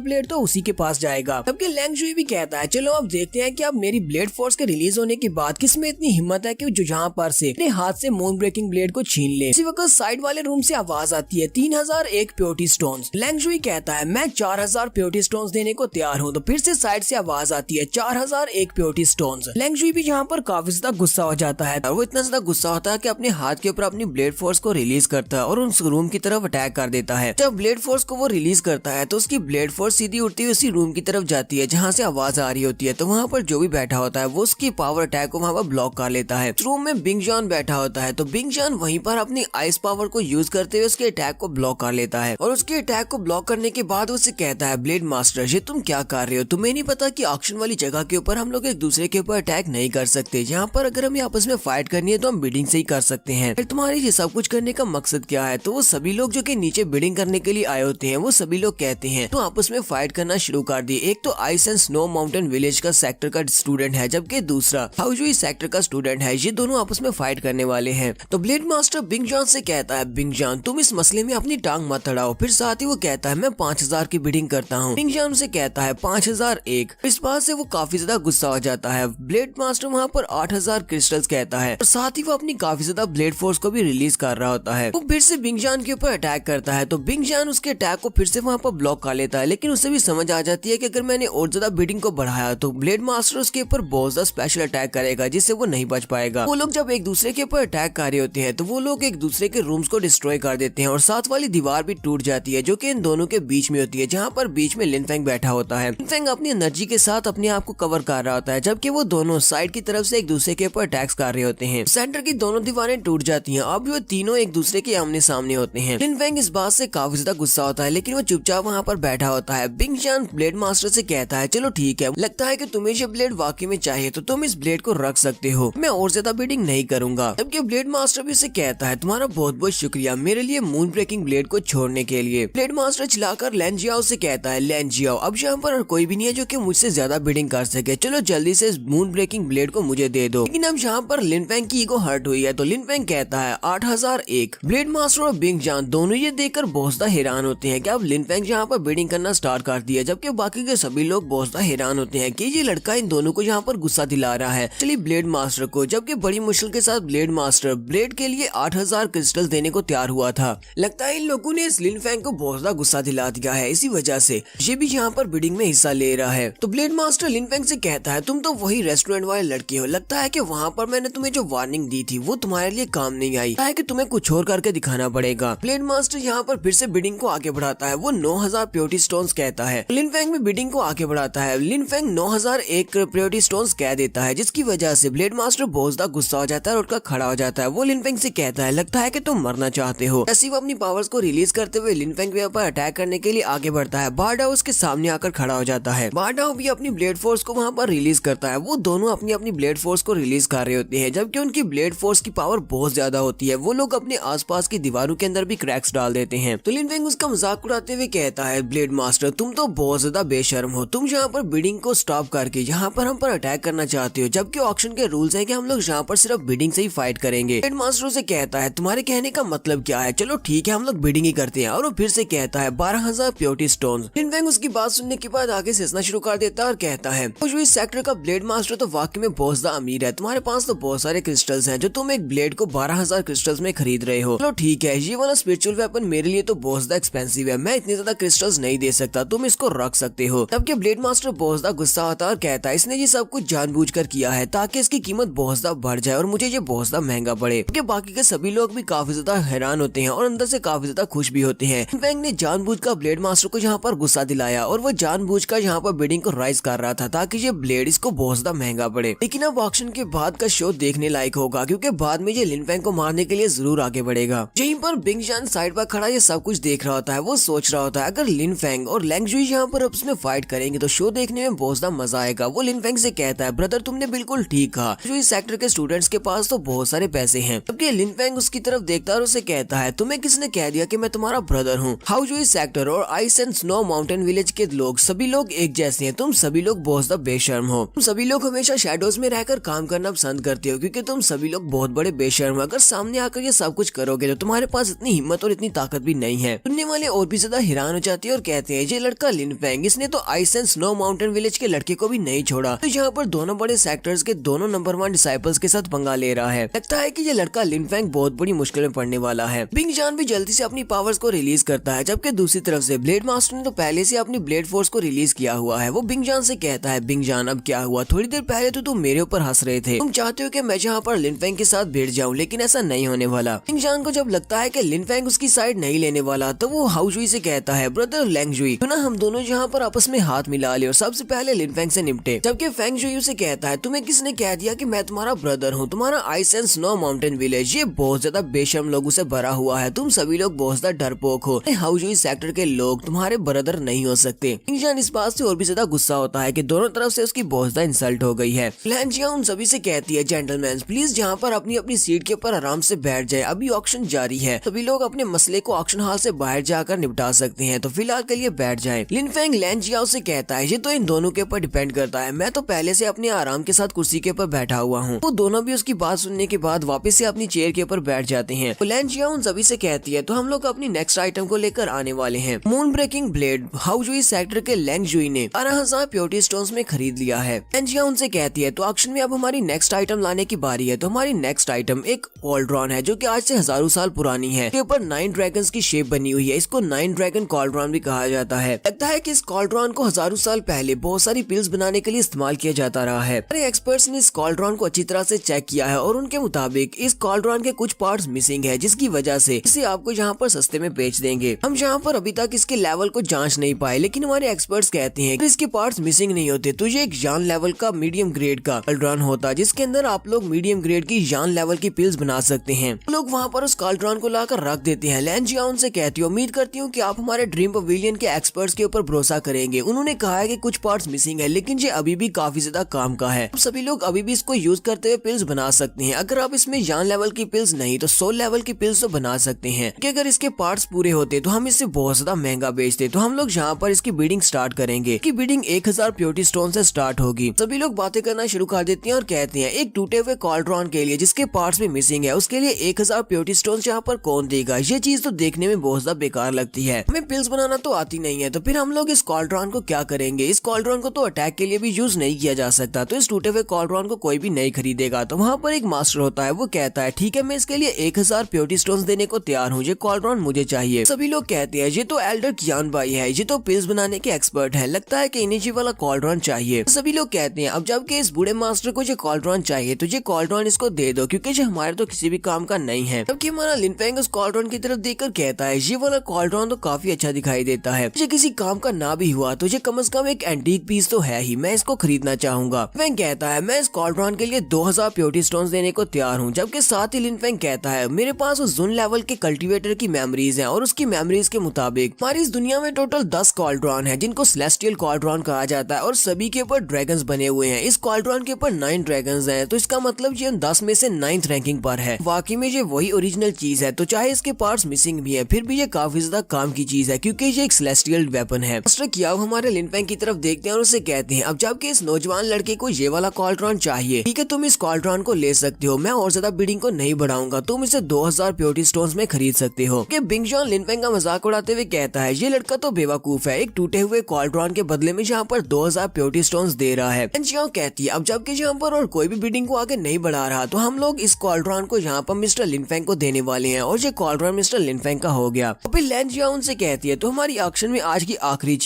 ब्लेड तो उसी के पास जाएगा। तब के लैंग जुई भी कहता है चलो अब देखते हैं कि अब मेरी ब्लेड फोर्स के रिलीज होने के बाद किसमें इतनी हिम्मत है कि जो यहाँ पर से अपने हाथ से मून ब्रेकिंग ब्लेड को छीन ले। इसी वक्त साइड वाले रूम से आवाज आती है 3001 प्योरिटी स्टोन्स। लैंग जुई कहता है मैं 4000 प्योरिटी स्टोन्स देने को तैयार हूँ। तो फिर से साइड से आवाज आती है 4001 प्योरिटी स्टोन्स। लैंग जुई भी यहाँ पर काफी ज्यादा गुस्सा हो जाता है और वो इतना ज्यादा गुस्सा होता है कि अपने हाथ के ऊपर अपनी ब्लेड फोर्स को रिलीज करता है और उस रूम की तरफ अटैक कर देता है। जब ब्लेड फोर्स को वो रिलीज करता है तो उसकी ब्लेड फोर्स सीधी उड़ती हुई उसी रूम की तरफ जाती है जहाँ से आवाज आ रही होती है। तो वहाँ पर जो भी बैठा होता है वो उसकी पावर अटैक को वहाँ पर ब्लॉक कर लेता है। रूम में बिंग जॉन बैठा होता है तो बिंग जॉन वहीं पर अपनी आइस पावर को यूज करते हुए उसके अटैक को ब्लॉक कर लेता है और उसके अटैक को ब्लॉक करने के बाद उससे कहता है ब्लेड मास्टर ये तुम क्या कर रहे हो, तुम्हें नहीं पता कि ऑक्शन वाली जगह के ऊपर हम लोग एक दूसरे के ऊपर अटैक नहीं कर सकते। यहाँ पर अगर हमें आपस में फाइट करनी है तो हम बिडिंग से ही कर सकते हैं। फिर तुम्हारे ये सब कुछ करने का मकसद क्या है? तो वो सभी लोग जो कि नीचे बिडिंग करने के लिए आए होते हैं वो सभी लोग कहते हैं तो आपस में फाइट करना शुरू कर दिए। एक तो ice and snow mountain village का सेक्टर का स्टूडेंट है जबकि दूसरा हाउजुई सेक्टर का स्टूडेंट है। ये दोनों आपस में फाइट करने वाले हैं। तो ब्लेड मास्टर बिंग जॉन से कहता है बिंग जॉन तुम इस मसले में अपनी टांग मत अड़ाओ। फिर साथ ही वो कहता है मैं 5000 की बिडिंग करता हूँ। बिंग जॉन से कहता है 5001। इस बात से वो काफी ज्यादा गुस्सा हो जाता है। ब्लेड मास्टर वहाँ पर 8000 क्रिस्टल्स कहता है और साथ ही वो अपनी काफी ज्यादा ब्लेड फोर्स को भी रिलीज कर रहा होता है। वो फिर से बिंग जॉन के ऊपर अटैक करता है तो बिंग जॉन उसके अटैक को फिर से वहाँ पर ब्लॉक कर लेता है। लेकिन उसे भी समझ आ जाती है कि अगर मैंने और ज्यादा बिडिंग को बढ़ाया तो ब्लेड मास्टर उसके ऊपर बहुत ज्यादा स्पेशल अटैक करेगा जिससे वो नहीं बच पाएगा। वो लोग जब एक दूसरे के ऊपर अटैक कर रहे होते हैं तो वो लोग एक दूसरे के रूम्स को डिस्ट्रॉय कर देते हैं और साथ वाली दीवार भी टूट जाती है जो कि इन दोनों के बीच में होती है जहाँ पर बीच में लिन फेंग बैठा होता है। लिन फेंग अपनी एनर्जी के साथ अपने आप को कवर कर रहा होता है जबकि वो दोनों साइड की तरफ से एक दूसरे के ऊपर अटैक्स कर रहे होते हैं। सेंटर की दोनों दीवारें टूट जाती हैं। अब वो तीनों एक दूसरे के आमने सामने होते हैं। लिन फेंग इस बात से काफी ज्यादा गुस्सा होता है लेकिन वो चुपचाप वहाँ पर बैठा होता है। बिंग जॉन ब्लेड मास्टर से कहता है चलो ठीक है, लगता है कि तुम्हें ये ब्लेड वाकई में चाहिए तो तुम इस ब्लेड को रख सकते हो, मैं और ज्यादा बिडिंग नहीं करूंगा। जबकि ब्लेड मास्टर भी उसे कहता है तुम्हारा बहुत बहुत शुक्रिया मेरे लिए मून ब्रेकिंग ब्लेड को छोड़ने के लिए। ब्लेड मास्टर चिल्लाकर लैन जियाओ से कहता है लैन जियाओ अब यहाँ पर कोई भी नहीं है जो कि मुझसे ज्यादा बिडिंग कर सके, चलो जल्दी से इस मून ब्रेकिंग ब्लेड को मुझे दे दो। लेकिन अब यहाँ पर लिन फेंग की ईगो हर्ट हुई है तो लिन फेंग कहता है 8001। ब्लेड मास्टर और बिंग जॉन दोनों ये देखकर बहुत ज्यादा हैरान होते हैं कि अब लिन फेंग यहाँ पर बिडिंग करना स्टार्ट कर दिया जबकि बाकी के सभी लोग बहुत ज्यादा हैरान होते हैं कि ये लड़का इन दोनों को यहाँ पर गुस्सा दिला रहा है चलिए ब्लेड मास्टर को। जबकि बड़ी मुश्किल के साथ ब्लेड मास्टर ब्लेड के लिए 8000 क्रिस्टल देने को तैयार हुआ था। लगता है इन लोगों ने इस लिन फेंग को बहुत ज्यादा गुस्सा दिला दिया है, इसी वजह से ये भी यहाँ पर बिडिंग में हिस्सा ले रहा है। तो ब्लेड मास्टर लिन फेंग से कहता है तुम तो वही रेस्टोरेंट वाले लड़के हो, लगता है कि वहाँ पर मैंने तुम्हें जो वार्निंग दी थी वो तुम्हारे लिए काम नहीं आई, है कि तुम्हें कुछ और करके दिखाना पड़ेगा। ब्लेड मास्टर यहाँ पर फिर से बिडिंग को आगे बढ़ाता है। वो 9000 प्योरिटी स्टोन्स कहता है। लिन फेंग भी बिडिंग को आगे बढ़ाता है। लिन फेंग 9001 प्योरिटी स्टोन्स कह देता है जिसकी वजह से ब्लेड मास्टर बहुत ज्यादा गुस्सा हो जाता है और उठकर खड़ा हो जाता है। वो लिन फेंग से कहता है लगता है कि तुम मरना चाहते हो। ऐसी वो अपनी पावर्स को रिलीज करते हुए लिन फेंग के ऊपर अटैक करने के लिए आगे बढ़ता है। बारडाओ उसके सामने आकर खड़ा हो जाता है। बारडाओ भी अपनी ब्लेड फोर्स को वहाँ पर रिलीज करता है। वो दोनों अपनी अपनी ब्लेड फोर्स को रिलीज कर रहे होते हैं जबकि उनकी ब्लेड फोर्स की पावर बहुत ज्यादा होती है। वो लोग अपने आसपास की दीवारों के अंदर भी क्रैक्स डाल देते हैं। तो लिन फेंग उसका मजाक उड़ाते हुए कहता है ब्लेड मास्टर तुम तो बहुत ज्यादा बेशर्म हो, तुम यहाँ पर बिडिंग को स्टॉप करके यहाँ पर हम पर अटैक करना चाहते हो जबकि ऑक्शन के रूल्स है कि हम लोग यहाँ पर सिर्फ बिडिंग से ही फाइट करेंगे। ब्लेड मास्टर से कहता है तुम्हारे कहने का मतलब क्या है, चलो ठीक है हम लोग बिडिंग ही करते हैं। और वो फिर से कहता है 12000 प्योरिटी स्टोन्स। लिन फेंग उसकी बात सुनने के बाद आगे से हंसना शुरू कर देता है और कहता है इस सेक्टर का ब्लेड मास्टर तो वाकई में बहुत ज्यादा अमीर है, तुम्हारे पास तो बहुत सारे क्रिस्टल्स हैं जो तुम एक ब्लेड को 12000 क्रिस्टल्स में खरीद रहे हो। चलो ठीक है ये वाला स्पिरिचुअल वेपन मेरे लिए तो बहुत ज्यादा एक्सपेंसिव है, मैं इतने ज्यादा क्रिस्टल्स नहीं दे सकता, तुम इसको रख सकते हो। तब ब्लेड मास्टर बहुत ज्यादा गुस्सा होता है और कहता है इसने ये सब कुछ जानबूझकर किया है ताकि इसकी कीमत बहुत ज्यादा बढ़ जाए और मुझे ये बहुत ज्यादा महंगा पड़े। क्योंकि बाकी के सभी लोग भी काफी ज्यादा हैरान होते हैं और अंदर से काफी ज्यादा खुश भी होते हैं। लिन फेंग ने जानबूझकर ब्लेड मास्टर को यहाँ पर गुस्सा दिलाया और वो जानबूझकर यहाँ पर बिडिंग को राइज कर रहा था ताकि ये ब्लेड इसको बहुत ज्यादा महंगा पड़े। लेकिन अब ऑक्शन के बाद का शो देखने लायक होगा क्योंकि बाद में ये लिन फेंग को मारने के लिए जरूर आगे बढ़ेगा। यहीं पर बिंग जॉन साइड पर खड़ा ये सब कुछ देख रहा होता है। वो सोच रहा होता है अगर लिन फेंग और लैंग जुई यहाँ पर आपस में फाइट करेंगे तो शो देखने में बहुत ज्यादा मजा आएगा। वो लिन फेंग से कहता है ब्रदर तुमने बिल्कुल ठीक कहा, जो इस सेक्टर के स्टूडेंट्स के पास तो बहुत सारे पैसे हैं। जबकि लिन फेंग उसकी तरफ देखता है और उसे कहता है तुम्हें किसने कह दिया कि मैं तुम्हारा ब्रदर हूँ। हाउजुई सेक्टर और ice and snow mountain village के लोग सभी लोग एक जैसे हैं, तुम सभी लोग बहुत ज्यादा बेशर्म हो। तुम सभी लोग हमेशा शैडोज में रहकर काम करना पसंद करते हो क्योंकि तुम सभी लोग बहुत बड़े बेशर्म हो। अगर सामने आकर ये सब कुछ करोगे तो तुम्हारे पास इतनी हिम्मत और इतनी ताकत भी नहीं है। सुनने वाले और भी ज्यादा हैरान हो जाते हैं और कहते हैं ये लड़का लिन फेंग, इसने तो ice and snow mountain village के लड़के को भी नहीं छोड़ा। तो यहाँ पर दोनों बड़े सेक्टर्स के दोनों नंबर 1 डिसाइपल्स के साथ पंगा ले रहा है। लगता है कि ये लड़का लिन फेंग बहुत बड़ी मुश्किल में पड़ने वाला है। बिंग जान भी जल्दी से अपनी पावर्स को रिलीज करता है, जबकि दूसरी तरफ से ब्लेड मास्टर ने तो पहले से अपनी ब्लेड फोर्स को रिलीज किया हुआ है। वो बिंग जान से कहता है, बिंग जान अब क्या हुआ, थोड़ी देर पहले तो तुम मेरे ऊपर हंस रहे थे, तुम चाहते हो कि मैं जहाँ पर लिन फेंग के साथ भिड़ जाऊं, लेकिन ऐसा नहीं होने वाला। बिंग जान को जब लगता है कि लिन फेंग उसकी साइड नहीं लेने वाला, तो वो हाउ जुई से कहता है, ब्रदर लैंग जुई, तो ना हम दोनों यहाँ पर आपस में हाथ मिला ले और सबसे पहले लिन फेंग से निपटे। जबकि फेंग जुई से कहता है, तुम्हें किसने कह दिया कि मैं तुम्हारा ब्रदर हूँ, तुम्हारा ice and snow mountain village ये बहुत ज्यादा बेशर्म लोगों से भरा हुआ है, तुम सभी लोग बहुत ज्यादा डरपोक हो, हाउ जुई सेक्टर के लोग तुम्हारे ब्रदर नहीं हो सकते। बिंग जान इस बात से और भी ज्यादा गुस्सा होता है कि दोनों तरफ से उसकी बहुत ज्यादा इंसल्ट हो गई है। लैंग जिया उन सभी से कहती है, जेंटलमैन प्लीज जहाँ पर अपनी अपनी सीट के ऊपर आराम से बैठ जाए, अभी ऑक्शन जारी है, सभी लोग अपने मसले को ऑक्शन हॉल से बाहर जाकर निपटा सकते हैं, तो फिलहाल के लिए बैठ जाएं। लिन फेंग लैंग जियाओ से कहता है, ये तो इन दोनों के ऊपर डिपेंड करता है, मैं तो पहले से अपने आराम के साथ कुर्सी के ऊपर बैठा हुआ हूँ। वो दोनों भी उसकी बात सुनने के बाद वापस से अपनी चेयर के ऊपर बैठ जाते हैं। तो लैंग जियाओ उन सभी से कहती है, तो हम लोग अपनी नेक्स्ट आइटम को लेकर आने वाले हैं। Moon breaking blade how Jui sector के लैंग जुई ने 12,000 प्योरिटी स्टोन्स में खरीद लिया है। लैंग जियाओ उनसे कहती है, तो ऑक्शन में अब हमारी नेक्स्ट आइटम लाने की बारी है। तो हमारी नेक्स्ट आइटम एक कॉल्ड्रॉन है, जो कि आज से हजारों साल पुरानी है, इसके ऊपर 9 ड्रैगन्स की शेप बनी हुई है, इसको 9 ड्रैगन कॉल्ड्रॉन भी कहा जाता है। लगता है कि इस कॉल्ड्रॉन को हजारों साल पहले बहुत सारी पिल्स बनाने के लिए इस्तेमाल किया जाता रहा है। एक्सपर्ट्स ने इस कॉल्ड्रॉन को अच्छी तरह से चेक किया है और उनके मुताबिक इस कॉल्ड्रॉन के कुछ पार्ट्स मिसिंग है, जिसकी वजह से इसे आपको यहाँ पर सस्ते में बेच देंगे। हम यहाँ पर अभी तक इसके लेवल को जांच नहीं पाए, लेकिन हमारे एक्सपर्ट्स कहते हैं कि इसके पार्ट्स मिसिंग नहीं होते तो ये एक जान लेवल का मीडियम ग्रेड का कॉल्ड्रॉन होता, जिसके अंदर आप लोग मीडियम ग्रेड की जान लेवल की पिल्स बना सकते हैं। लोग वहाँ पर उस कॉल्ड्रॉन को लाकर रख देते हैं। लैंग जियाओ उनसे कहती हूँ, उम्मीद करती हूँ कि आप हमारे ड्रीम पवेलियन के एक्सपर्ट्स के ऊपर भरोसा करेंगे। उन्होंने कहा है कि कुछ पार्ट्स मिसिंग है, लेकिन ये अभी भी काफी ज्यादा काम का है। सभी लोग अभी भी इसको यूज करते हुए पिल्स बना सकते हैं। अगर आप इसमें जान लेवल की पिल्स नहीं तो सोल लेवल की पिल्स तो बना सकते हैं, कि अगर इसके पार्ट्स पूरे होते तो हम इसे बहुत ज्यादा महंगा बेचते। तो हम लोग यहाँ पर इसकी बिडिंग स्टार्ट करेंगे कि बिडिंग 1000 प्योरिटी स्टोन से स्टार्ट होगी। सभी लोग बातें करना शुरू कर देते हैं और कहते हैं, एक टूटे हुए कॉल्ड्रॉन के लिए जिसके पार्ट्स भी मिसिंग है, उसके लिए 1000 प्योरिटी स्टोन यहाँ पर कौन देगा। ये चीज तो देखने में बहुत ज्यादा बेकार लगती है। हमें पिल्स बनाना तो आती नहीं है, तो फिर हम लोग इस कॉल्ड्रॉन को क्या करेंगे। इस कॉल्ड्रॉन को तो अटैक के लिए भी यूज नहीं किया जा सकता, तो इस टूटे हुए कॉल्ड्रॉन को कोई भी नहीं खरीदेगा। तो वहाँ पर एक मास्टर होता है, वो कहता है, ठीक है मैं इसके लिए 1000 प्योरिटी स्टोन्स देने को तैयार हूँ, ये कॉल्ड्रॉन मुझे चाहिए। सभी लोग कहते हैं, ये तो एल्डर कियान भाई है, ये तो पिल्स बनाने के एक्सपर्ट है, लगता है कि इन्हें ये वाला कॉल्ड्रॉन चाहिए। सभी लोग कहते हैं, अब जबकि इस बूढ़े मास्टर को ये कॉल्ड्रॉन चाहिए, तो ये कॉल्ड्रॉन इसको दे दो, क्योंकि ये हमारे तो किसी भी काम का नहीं है। जबकि हमारा लिन फेंग उस कॉल्ड्रॉन की तरफ देखकर कहता है, ये वाला कॉल्ड्रॉन तो काफी अच्छा दिखाई देता है, ये किसी काम का ना भी हुआ तो ये कम से कम एक एंटीक पीस तो है ही, मैं इसको खरीदना चाहूंगा। फेंग कहता है, मैं इस कॉल्ड्रॉन के लिए 2000 प्योरिटी स्टोन्स देने को तैयार हूँ। जबकि साथ ही लिन फेंग कहता है, मेरे पास उस जुन लेवल के कल्टीवेटर की मेमोरीज हैं, और उसकी मेमोरीज के मुताबिक हमारी इस दुनिया में टोटल 10 कॉल्ड्रॉन है, जिनको सेलेस्टियल कॉल्ड्रॉन कहा जाता है, और सभी के ऊपर ड्रैगन्स बने हुए हैं। इस कॉल्ड्रॉन के ऊपर 9 ड्रैगन्स हैं, तो इसका मतलब ये 10 में से 9th रैंकिंग पर है। वाकई में ये वही ओरिजिनल चीज है, तो चाहे इसके पार्ट्स मिसिंग भी है, फिर भी ये काफी ज्यादा काम की चीज है, क्योंकि ये एक सेलेस्टियल वेपन है। मास्टर कियाओ हमारे लिन फेंग की तरफ देखते हैं और उसे कहते हैं, अब जबकि इस नौजवान लड़के को ये वाला कॉल्ड्रॉन चाहिए, ठीक है तुम इस कॉल्ड्रॉन को ले सकते हो, मैं और ज्यादा बिडिंग को नहीं बढ़ाऊंगा, तुम इसे 2000 प्योरिटी स्टोन्स में खरीद सकते हो। कि बिंग जान लिन फेंग का मजाक उड़ाते हुए कहता है, ये लड़का तो बेवकूफ है, एक टूटे हुए कॉल्ड्रॉन के बदले में यहाँ पर 2000 प्योरिटी स्टोन्स दे रहा है। जियाओ कहती है, अब जबकि यहाँ पर और कोई भी बिडिंग को आगे नहीं बढ़ा रहा, तो हम लोग इस कॉल्ड्रॉन को यहाँ पर मिस्टर लिन फेंग को देने वाले हैं, और ये कॉल्ड्रॉन मिस्टर लिन फेंग का हो गया। फिर लैंग जियाओ उनसे कहती है, तो हमारी ऑक्शन में आज की आखिरी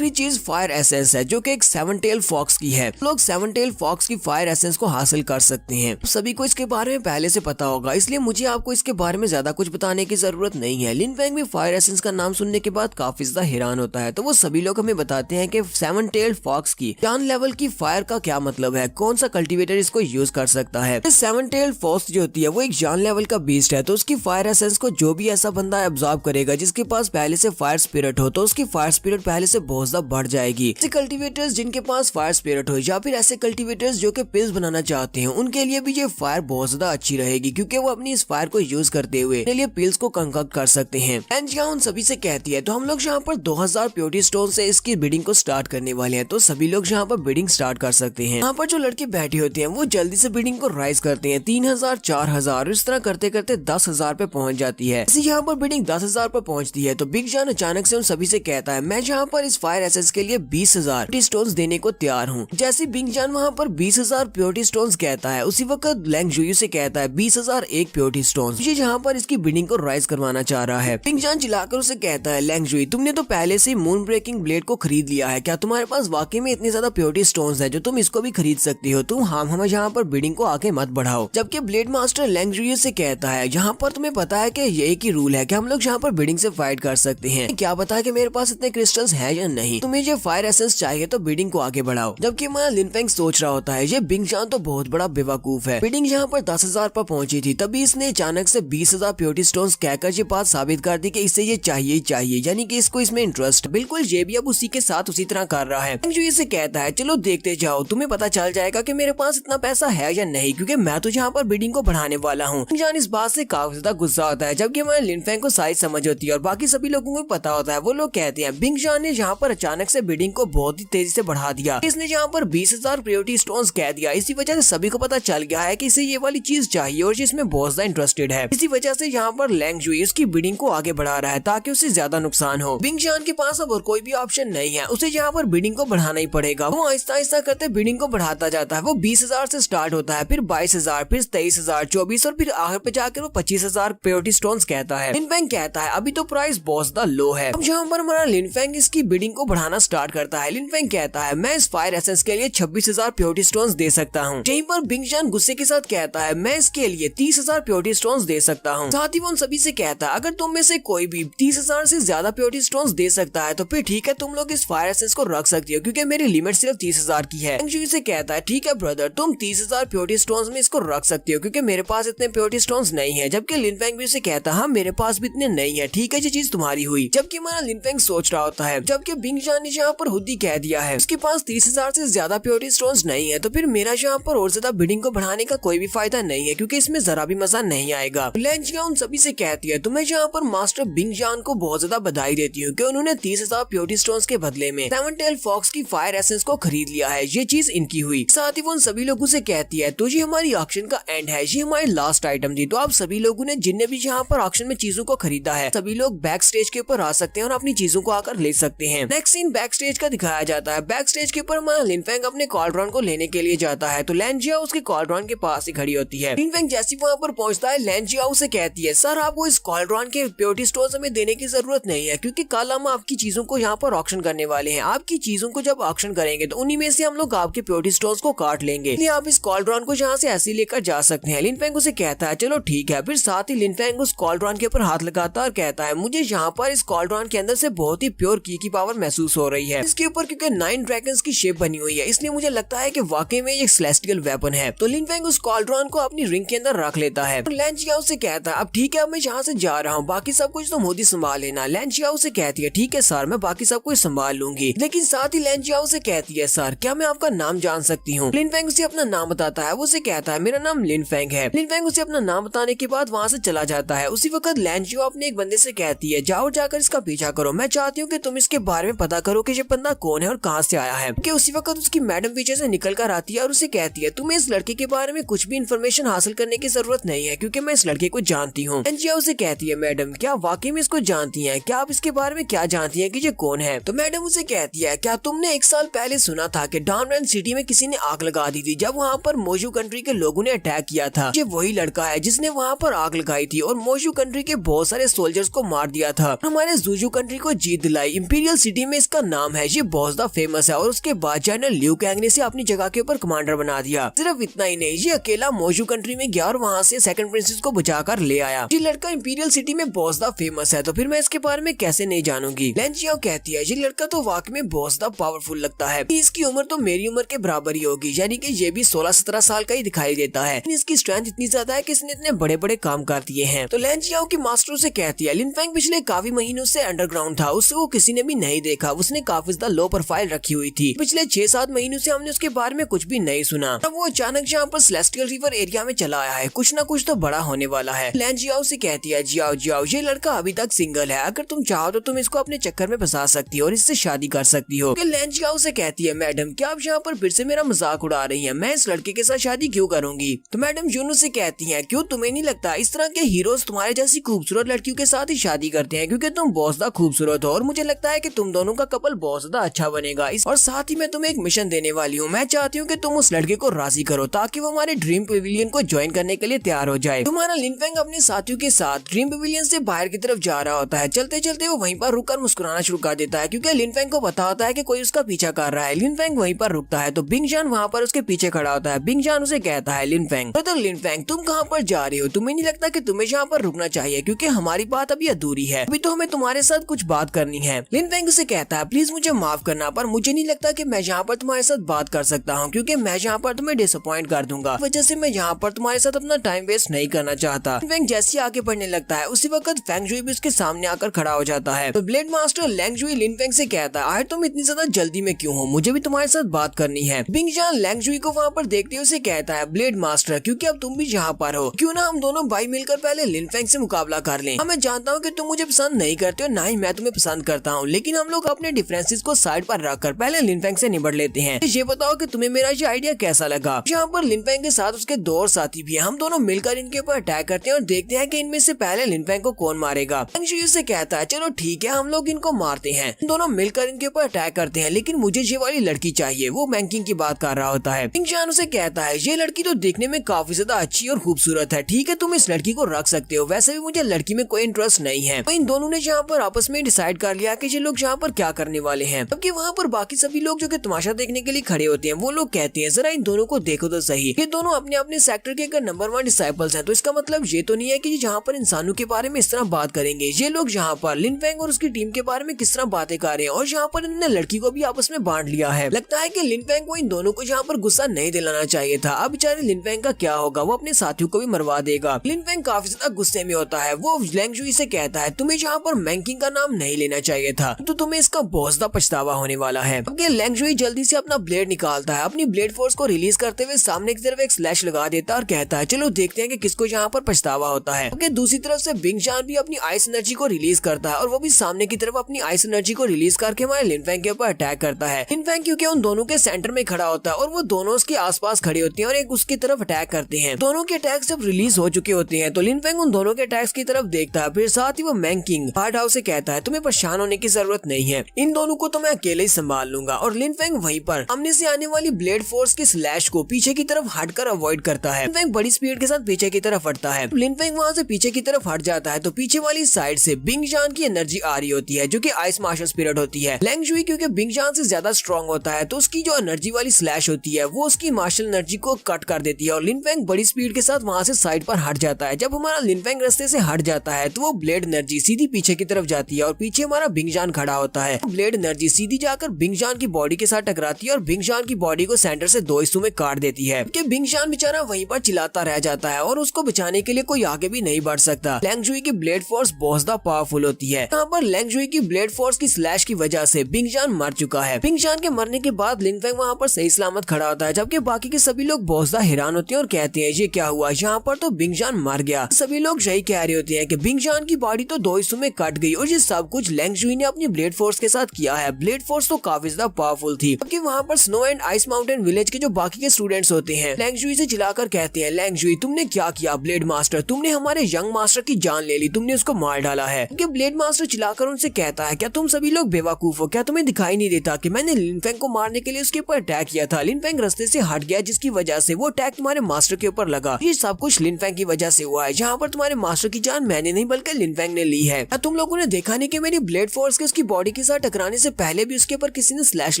चीज फायर एसेंस है, जो कि एक 7 टेल फॉक्स की है। लोग 7 टेल फॉक्स की फायर एसेंस को हासिल कर सकते हैं। सभी को इसके बारे में पहले से पता होगा, इसलिए मुझे आपको इसके बारे में ज्यादा कुछ बताने की जरूरत नहीं है। लिन फेंग भी फायर एसेंस का नाम सुनने के बाद काफी ज्यादा हैरान होता है, तो वो सभी लोग हमें बताते हैं कि 7 टेल फॉक्स की जान लेवल की फायर का क्या मतलब है, कौन सा कल्टीवेटर इसको यूज कर सकता है। 7 टेल फॉक्स जो होती है वो एक जान लेवल का बीस्ट है, तो उसकी फायर एसेंस को जो भी ऐसा बंदा एब्जॉर्ब करेगा जिसके पास पहले से फायर स्पिरिट हो, तो उसकी फायर स्पिरिट पहले से बहुत ज्यादा बढ़ जाएगी। ऐसे कल्टीवेटर्स जिनके पास फायर स्पिरिट हो, या फिर ऐसे कल्टीवेटर्स जो कि पिल्स बनाना चाहते हैं, उनके लिए भी ये फायर बहुत ज्यादा अच्छी रहेगी, क्योंकि वो अपनी इस फायर को यूज करते हुए लिए पिल्स को कंकक कर सकते हैं। एंड उन सभी से कहती है, तो हम लोग यहाँ पर 2000 प्योरिटी स्टोन से इसकी बिडिंग को स्टार्ट करने वाले हैं, तो सभी लोग यहाँ पर बिडिंग स्टार्ट कर सकते हैं। यहाँ पर जो लड़के बैठे होते हैं वो जल्दी से बिडिंग को राइज करते हैं 3000, 4000, इस तरह करते करते 10,000 पे पहुंच जाती है। यहाँ पर बिडिंग 10,000 पर पहुंचती है तो बिग जॉन अचानक से उन सभी से कहता है मैं यहाँ पर इस फायर एसेंस के लिए 20,000 प्योरिटी स्टोन्स देने को तैयार हूँ। जैसे बिग जॉन वहाँ पर 20,000 प्योरिटी स्टोन्स कहता है उसी वक्त लैंग जुयू से कहता है 20,000 एक प्योरिटी स्टोन्स। ये जहाँ पर इसकी बिडिंग को राइज करवाना चाह रहा है। बिग जॉन चिल्लाकर उसे कहता है लैंग जुयू तुमने तो पहले से मून ब्रेकिंग ब्लेड को खरीद लिया है, क्या तुम्हारे पास वाकई में इतनी ज्यादा प्योरिटी स्टोन्स है जो तुम इसको भी खरीद सकती हो? तुम हमें यहाँ पर बिडिंग को आगे मत बढ़ाओ। जबकि ब्लेड मास्टर लैंग जुयू से कहता है यहाँ पर तुम्हें पता है कि ये एक ही रूल है कि हम लोग यहाँ पर बिडिंग से फाइट कर सकते हैं, क्या पता है कि मेरे पास इतने क्रिस्टल्स हैं या नहीं, तुम्हें ये फायर एसेंस चाहिए तो बिडिंग को आगे बढ़ाओ। जबकि हमारा लिन फेंग सोच रहा होता है ये बिग जॉन तो बहुत बड़ा बेवकूफ है, बिडिंग यहाँ पर 10,000 पर पहुंची थी तभी इसने अचानक से 20,000 प्योरिटी स्टोन्स कहकर ये बात साबित कर दी कि इसे ये चाहिए ही चाहिए, यानी कि इसको इसमें इंटरेस्ट। बिल्कुल ये भी अब उसी के साथ उसी तरह कर रहा है। जो इसे कहता है चलो देखते जाओ, तुम्हें पता चल जाएगा कि मेरे पास इतना पैसा है या नहीं, क्योंकि मैं तो यहाँ पर बिडिंग को बढ़ाने वाला हूँ। जान इस बात से काफी ज्यादा गुस्सा होता है, जबकि हमारे लिन फेंग को सारी समझ होती है और बाकी सभी लोगों को पता होता है। वो लोग कहते हैं बिग जॉन ने यहाँ पर अचानक से बिडिंग को बहुत ही तेजी से बढ़ा दिया, इसने यहाँ पर 20,000 प्योरिटी स्टोन्स कह दिया। इसी वजह से सभी को पता चल गया है कि इसे ये वाली चीज चाहिए और इसमें बहुत ज्यादा इंटरेस्टेड है। इसी वजह से यहाँ पर लैंग जुई उसकी बिडिंग को आगे बढ़ा रहा है ताकि उसे ज्यादा नुकसान हो। बिग जॉन के पास अब और कोई भी ऑप्शन नहीं है, उसे यहाँ पर बिडिंग को बढ़ाना ही पड़ेगा। वो आहिस्ता आहिस्ता करते बिडिंग को बढ़ाता जाता है। वो 20,000 से स्टार्ट होता है, फिर 22,000, फिर 23,000, 24 और फिर आखिर पे जाकर वो 25,000 प्योरिटी स्टोन्स कहता है। लिन फेंग कहता है अभी तो प्राइस बहुत ज्यादा लो है। अब यहाँ पर हमारा लिन फेंग इसकी बिडिंग को बढ़ाना स्टार्ट करता है। लिन फेंग कहता है मैं इस फायर एसेंस के लिए 26,000 प्योरिटी स्टोन्स दे सकता हूँ। यहीं पर बिग जॉन गुस्से के साथ कहता है मैं इसके लिए 30,000 प्योरिटी स्टोन्स दे सकता हूँ। साथ ही वो उन सभी से कहता है अगर तुम में से कोई भी 30,000 से ज्यादा प्योरिटी स्टोन्स दे सकता है तो फिर ठीक है, तुम लोग इस फायर एसेंस को रख सकती हो क्योंकि मेरी लिमिट सिर्फ 30,000 की है। से कहता है ठीक है ब्रदर, तुम 30,000 प्योरिटी स्टोन्स में इसको रख सकते हो क्योंकि मेरे पास इतने प्योरिटी स्टोन्स नहीं है। जबकि लिन फेंग भी उसे कहता है हाँ मेरे पास भी इतने नहीं है, ठीक है ये चीज तुम्हारी हुई। जबकि हमारा लिन फेंग सोच रहा होता है जबकि बिग जॉन ने यहाँ पर खुद ही कह दिया है उसके पास 30,000 से ज्यादा प्योरिटी स्टोन्स नहीं है, तो फिर मेरा यहाँ पर और ज्यादा बिडिंग को बढ़ाने का कोई भी फायदा नहीं है क्योंकि इसमें जरा भी मजा नहीं आएगा। लैंजिया उन सभी से कहती है तो मैं यहाँ पर मास्टर बिग जॉन को बहुत ज्यादा बधाई देती हूँ कि उन्होंने 30,000 प्योरिटी स्टोन्स के बदले में सेवन टेल फॉक्स की फायर एसेंस को खरीद लिया है, ये चीज इनकी हुई। साथ ही वो उन सभी लोगों से कहती है तो ये हमारी ऑक्शन का एंड है, ये हमारी लास्ट आइटम थी, तो आप सभी लोगों ने जिनने भी यहाँ पर ऑक्शन में चीजों को खरीदा है सभी लोग बैक स्टेज के ऊपर आ सकते हैं और अपनी चीजों को आकर ले सकते हैं। नेक्स्ट सीन बैक स्टेज का दिखाया जाता है। बैक स्टेज के ऊपर हमारा लिन फेंग अपने कॉल्ड्रॉन को लेने के लिए जाता है तो लैंजिया उसके कॉल्ड्रॉन के पास ही खड़ी होती है। लिन फेंग जैसे वहाँ पर पहुंचता है लैंजिया उसे कहती है सर आपको इस कॉल्ड्रॉन के प्योरिटी स्टोन्स हमें देने की जरूरत नहीं है क्योंकि कल हम आपकी चीजों को यहाँ पर ऑक्शन करने वाले हैं। आपकी चीजों को जब ऑक्शन करेंगे तो उन्हीं में से हम लोग आपके प्योरिटी स्टोन्स को काट लेंगे, इसलिए आप इस कॉल्ड्रॉन को यहाँ से ऐसे लेकर जा सकते हैं। लिन फेंग उसे कहता है चलो ठीक है। फिर साथ ही लिन फेंग उस कॉल्ड्रॉन के ऊपर हाथ लगाता है और कहता है मुझे यहाँ पर इस कॉल्ड्रॉन के अंदर से बहुत ही प्योर की पावर महसूस हो रही है। इसके ऊपर क्योंकि 9 ड्रैगन्स की शेप बनी हुई है इसलिए मुझे लगता है कि वाकई में ये सेलेस्टियल वेपन है। तो लिन फेंग उस कॉल्ड्रॉन को अपनी रिंग के अंदर रख लेता है। तो लैंजिया उसे कहता है अब ठीक है, अब मैं यहाँ से जा रहा हूँ, बाकी सब कुछ तो मोदी संभाल लेना। लैंजिया उसे कहती है ठीक है सर, मैं बाकी सब कुछ संभाल लूंगी। लेकिन साथ ही लैंजिया उसे कहती है सर क्या मैं आपका नाम जान सकती हूँ? लिन फेंग उसे अपना नाम बताता है। वो उसे कहता है मेरा नाम लिन फेंग है। लिन फेंग उसे अपना नाम बताने के बाद वहाँ से चला जाता है। उसी वक्त लैंजिया अपने एक बंदे से कहती है जाओ जाकर इसका पीछा करो, मैं चाहती हूँ कि तुम इसके बारे में पता करो कि ये बंदा कौन है और कहाँ से आया है। कि उसी वक्त उसकी मैडम पीछे से निकल कर आती है और उसे कहती है तुम्हें इस लड़के के बारे में कुछ भी इन्फॉर्मेशन हासिल करने की जरूरत नहीं है क्योंकि मैं इस लड़के को जानती हूँ। लैंजिया उसे कहती है मैडम क्या वाकई में इसको जानती है? क्या आप इसके बारे में क्या जानती है कि ये कौन है? तो मैडम उसे कहती है क्या तुमने 1 साल पहले सुना था कि डॉनरेन सिटी में किसी ने आग लगा दी थी जब वहाँ पर मोजू कंट्री के लोगों ने अटैक किया था? ये वही लड़का है जिसने वहाँ पर आग लगाई थी और मोजू कंट्री के बहुत सारे सोल्जर्स को मार दिया था, हमारे जूजू कंट्री को जीत दिलाई। इंपीरियल सिटी में इसका नाम है, ये बहुत ज्यादा फेमस है और उसके बाद जनरल ल्यू कैंग ने इसे अपनी जगह के ऊपर कमांडर बना दिया। सिर्फ इतना ही नहीं, ये अकेला मोजू कंट्री में गया और वहाँ से सेकंड प्रिंसेस को बचाकर ले आया। ये लड़का इंपीरियल सिटी में बहुत ज्यादा फेमस है तो फिर मैं इसके बारे में कैसे नहीं जानूंगी? लैंजिया कहती है ये लड़का तो वाकई में बहुत ज्यादा पावरफुल लगता है, इसकी उम्र तो मेरी उम्र के बराबर ही होगी, यानी कि ये भी 16-17 साल का ही दिखाई देता है। इसकी स्ट्रेंथ इतनी ज्यादा है कि इसने इतने बड़े बड़े काम कर दिए हैं। तो लैंजिया की मास्टर से कहती है लिन फेंग पिछले काफी महीनों से अंडरग्राउंड था, उसको किसी ने भी नहीं देखा, उसने काफी ज्यादा लो प्रोफाइल रखी हुई थी। पिछले 6-7 महीनों से हमने उसके बारे में कुछ भी नहीं सुना। तब वो अचानक यहाँ पर सेलेस्टियल रिवर एरिया में चला आया है, कुछ ना कुछ तो बड़ा होने वाला है। लैंजिया से कहती है जियाओ जियाओ ये लड़का अभी तक सिंगल है, अगर तुम चाहो तो तुम इसको अपने चक्कर में फंसा सकती हो और इससे शादी कर सकती हो। लैंजिया से कहती है मैडम क्या आप यहाँ पर फिर से मेरा मजाक उड़ा रही हैं? मैं इस लड़के के साथ शादी क्यों करूंगी? तो मैडम जूनू से कहती हैं क्यों तुम्हें नहीं लगता इस तरह क्योंकि हीरोज तुम्हारे जैसी खूबसूरत लड़कियों के साथ ही शादी करते हैं क्योंकि तुम बहुत ज्यादा खूबसूरत हो और मुझे लगता है कि तुम दोनों का कपल बहुत ज्यादा अच्छा बनेगा। और साथ ही मैं तुम्हें एक मिशन देने वाली हूँ। मैं चाहती हूँ कि तुम उस लड़के को राजी करो ताकि वो हमारे ड्रीम पेविलियन को ज्वाइन करने के लिए तैयार हो जाए। तुम्हारा लिन फेंग अपने साथियों के साथ ड्रीम पेविलियन से बाहर की तरफ जा रहा होता है। चलते चलते वो वहीं पर रुककर मुस्कुराना शुरू कर देता है क्योंकि लिन फेंग को पता होता है कि कोई उसका पीछा कर रहा है। लिन फेंग वहीं पर रुकता है तो बिंग जान वहाँ पर उसके पीछे खड़ा होता है। बिंग जान उसे कहता है लिन फेंग, तो लिन फेंग तुम कहाँ पर जा रही हो? तुम्हें नहीं लगता कि तुम्हें यहाँ पर रुकना चाहिए क्योंकि हमारी बात अभी अधूरी है, अभी तो हमें तुम्हारे साथ कुछ बात करनी है। लिन फेंग उसे कहता है प्लीज मुझे माफ करना पर मुझे नहीं लगता कि मैं यहाँ पर तुम्हारे साथ बात कर सकता हूँ क्योंकि मैं यहाँ पर तुम्हें डिसअपॉइंट कर दूंगा, वजह से मैं यहाँ पर तुम्हारे साथ अपना टाइम वेस्ट नहीं करना चाहता। लिन फेंग जैसे आगे बढ़ने लगता है उसी वक्त फेंग जुई भी उसके सामने आकर खड़ा हो जाता है। तो ब्लेड मास्टर लैंग जुई लिन फेंग से कहता है तुम इतनी ज्यादा जल्दी में क्यों हो? मुझे भी तुम्हारे साथ बात करनी है। बिंग जान लैंग जुई को वहाँ पर देखते हुए उसे कहता है ब्लेड मास्टर क्योंकि अब तुम भी यहाँ पर हो, क्यों ना हम दोनों भाई मिलकर पहले लिन फेंग से मुकाबला कर लें। मैं जानता हूँ कि तुम मुझे पसंद नहीं करते हो, ना ही मैं तुम्हें पसंद करता हूँ, लेकिन हम लोग अपने डिफरेंसेस को साइड पर रखकर पहले लिन फेंग से निबट लेते हैं। ये बताओ कि तुम्हें मेरा ये आइडिया कैसा लगा? यहाँ पर लिन फेंग के साथ उसके दो और साथी भी हैं। हम दोनों मिलकर इनके ऊपर अटैक करते हैं और देखते हैं कि इनमें से पहले लिन फेंग को कौन मारेगा। फेंग जुई से कहता है चलो ठीक है हम लोग इनको मारते हैं। दोनों मिलकर इनके ऊपर अटैक करते हैं, लेकिन मुझे ये वाली लड़की चाहिए। वो मैंकिंग की बात कर रहा होता है। बिंग जान उसे कहता है ये लड़की तो देखने में काफी ज्यादा अच्छी और खूबसूरत है, ठीक है तुम इस लड़की को रख सकते हो, वैसे भी मुझे लड़की में कोई इंटरेस्ट नहीं है। तो इन दोनों ने यहाँ पर आपस में डिसाइड कर लिया कि ये लोग यहाँ पर क्या करने वाले हैं। जबकि वहाँ पर बाकी सभी लोग जो कि तमाशा देखने के लिए खड़े होते हैं वो लोग कहते हैं जरा इन दोनों को देखो तो सही, ये दोनों अपने अपने सेक्टर के अगर नंबर 1 डिसाइपल्स हैं तो इसका मतलब ये तो नहीं है कि यहाँ पर इंसानों के बारे में इस तरह बात करेंगे। ये लोग यहाँ पर लिन फेंग और उसकी टीम के बारे में किस तरह बातें कर रहे हैं और यहाँ पर इन्होंने लड़की को भी आपस में बांट लिया है। लगता है कि लिन फेंग को इन दोनों को यहाँ पर गुस्सा नहीं दिलाना चाहिए था। अब बेचारे लिन फेंग का क्या होगा, वो अपने साथियों को भी मरवा देगा। लिन फेंग काफी ज्यादा गुस्से में होता है। वो लैंग जुई से कहता है तुम्हें यहाँ पर मैंकिंग का नाम नहीं लेना चाहिए था, तो तुम्हें इसका बहुत ज्यादा पछतावा होने वाला है। अब लैंग जुई जल्दी से अपना ब्लेड निकालता है, अपनी ब्लेड फोर्स को रिलीज करते हुए सामने की तरफ एक स्लैश लगा देता है और कहता है चलो देखते हैं कि किसको यहाँ पर पछतावा होता है। दूसरी तरफ से बिंग जान भी अपनी आइस एनर्जी को रिलीज करता है और वो भी सामने की तरफ अपनी आइस एनर्जी को रिलीज करके हमारे लिन फेंग के ऊपर अटैक करता है। लिन फेंग क्योंकि उन दोनों के सेंटर में खड़ा होता है और वो दोनों उसके आसपास खड़े होते हैं और एक उसकी तरफ अटैक करते हैं। दोनों के अटैक्स जब रिलीज हो चुके होते हैं तो लिन फेंग उन दोनों के अटैक्स की तरफ देखता है। फिर साथ ही वो मैंकिंग हार्ड हाउस से कहता है तुम्हें परेशान होने की जरूरत नहीं है, इन दोनों को तो मैं अकेले ही संभाल लूंगा। और लिन फेंग वहीं पर सामने से आने वाली ब्लेड फोर्स के स्लैश को पीछे की तरफ हटकर अवॉइड करता है। लिन फेंग बड़ी स्पीड के साथ पीछे की तरफ हटता है। लिन फेंग वहाँ से पीछे की तरफ हट जाता है तो पीछे वाली साइड से बिंग जान की एनर्जी आ रही होती है जो कि आइस मार्शल स्पिरिट होती है। लैंग जुई क्योंकि बिंग जान से ज्यादा स्ट्रॉन्ग होता है तो उसकी जो एनर्जी वाली स्लैश होती है वो उसकी मार्शल एनर्जी को कट कर देती है और लिन फेंग बड़ी स्पीड के साथ वहाँ से साइड पर हट जाता है। जब हमारा लिन फेंग रास्ते से हट जाता है तो वो ब्लेड एनर्जी सीधी पीछे की तरफ जाती है और पीछे हमारा बिंग जान खड़ा होता है। ब्लेड एनर्जी सीधी जाकर बिंग जान की बॉडी के साथ टकराती है और बिंग जान की बॉडी को सेंटर से दो हिस्सों में काट देती है। बिंग जान बेचारा वहीं पर चिल्लाता रह जाता है और उसको बचाने के लिए कोई आगे भी नहीं बढ़ सकता। लैंग जुई की ब्लेड फोर्स बहुत ज्यादा पावरफुल होती है। यहाँ पर लैंग जुई की ब्लेड फोर्स की स्लैश की वजह से बिंग जान मर चुका है। बिंग जान के मरने के बाद लिन फेंग वहाँ पर सही सलामत खड़ा होता है जबकि बाकी के सभी लोग बहुत ज्यादा हैरान होते हैं और कहते हैं ये क्या हुआ, यहाँ पर तो बिंग जान मर गया। सभी लोग यही कह रहे होते हैं कि बिंग जान की बॉडी तो दो हिस्सों में कट गई और ये सब कुछ लैंग जुई ने अपनी ब्लेड फोर्स के साथ किया है। ब्लेड फोर्स तो काफी ज्यादा पावरफुल थी। जबकि वहाँ पर snow and ice mountain village के जो बाकी के स्टूडेंट्स होते हैं लैंग जुई से चिल्लाकर कहते हैं लैंग जुई तुमने क्या किया ब्लेड मास्टर, तुमने हमारे यंग मास्टर की जान ले ली, तुमने उसको मार डाला है। ब्लेड मास्टर चिल्लाकर उनसे कहता है क्या तुम सभी लोग बेवकूफ हो, क्या तुम्हें दिखाई नहीं देता कि मैंने लिन फेंग को मारने के लिए उसके ऊपर अटैक किया था। लिन फेंग रास्ते से हट गया जिसकी वजह से वो अटैक तुम्हारे मास्टर के ऊपर लगा। ये सब कुछ लिन फेंग की वजह से हुआ है। यहाँ पर तुम्हारे मास्टर की जान मैंने नहीं बल्कि लिन फेंग ने ली है। तुम लोगों ने देखा नहीं कि मेरी ब्लेड फोर्स के उसकी बॉडी के साथ टकराने से पहले भी उसके ऊपर किसी ने स्लैश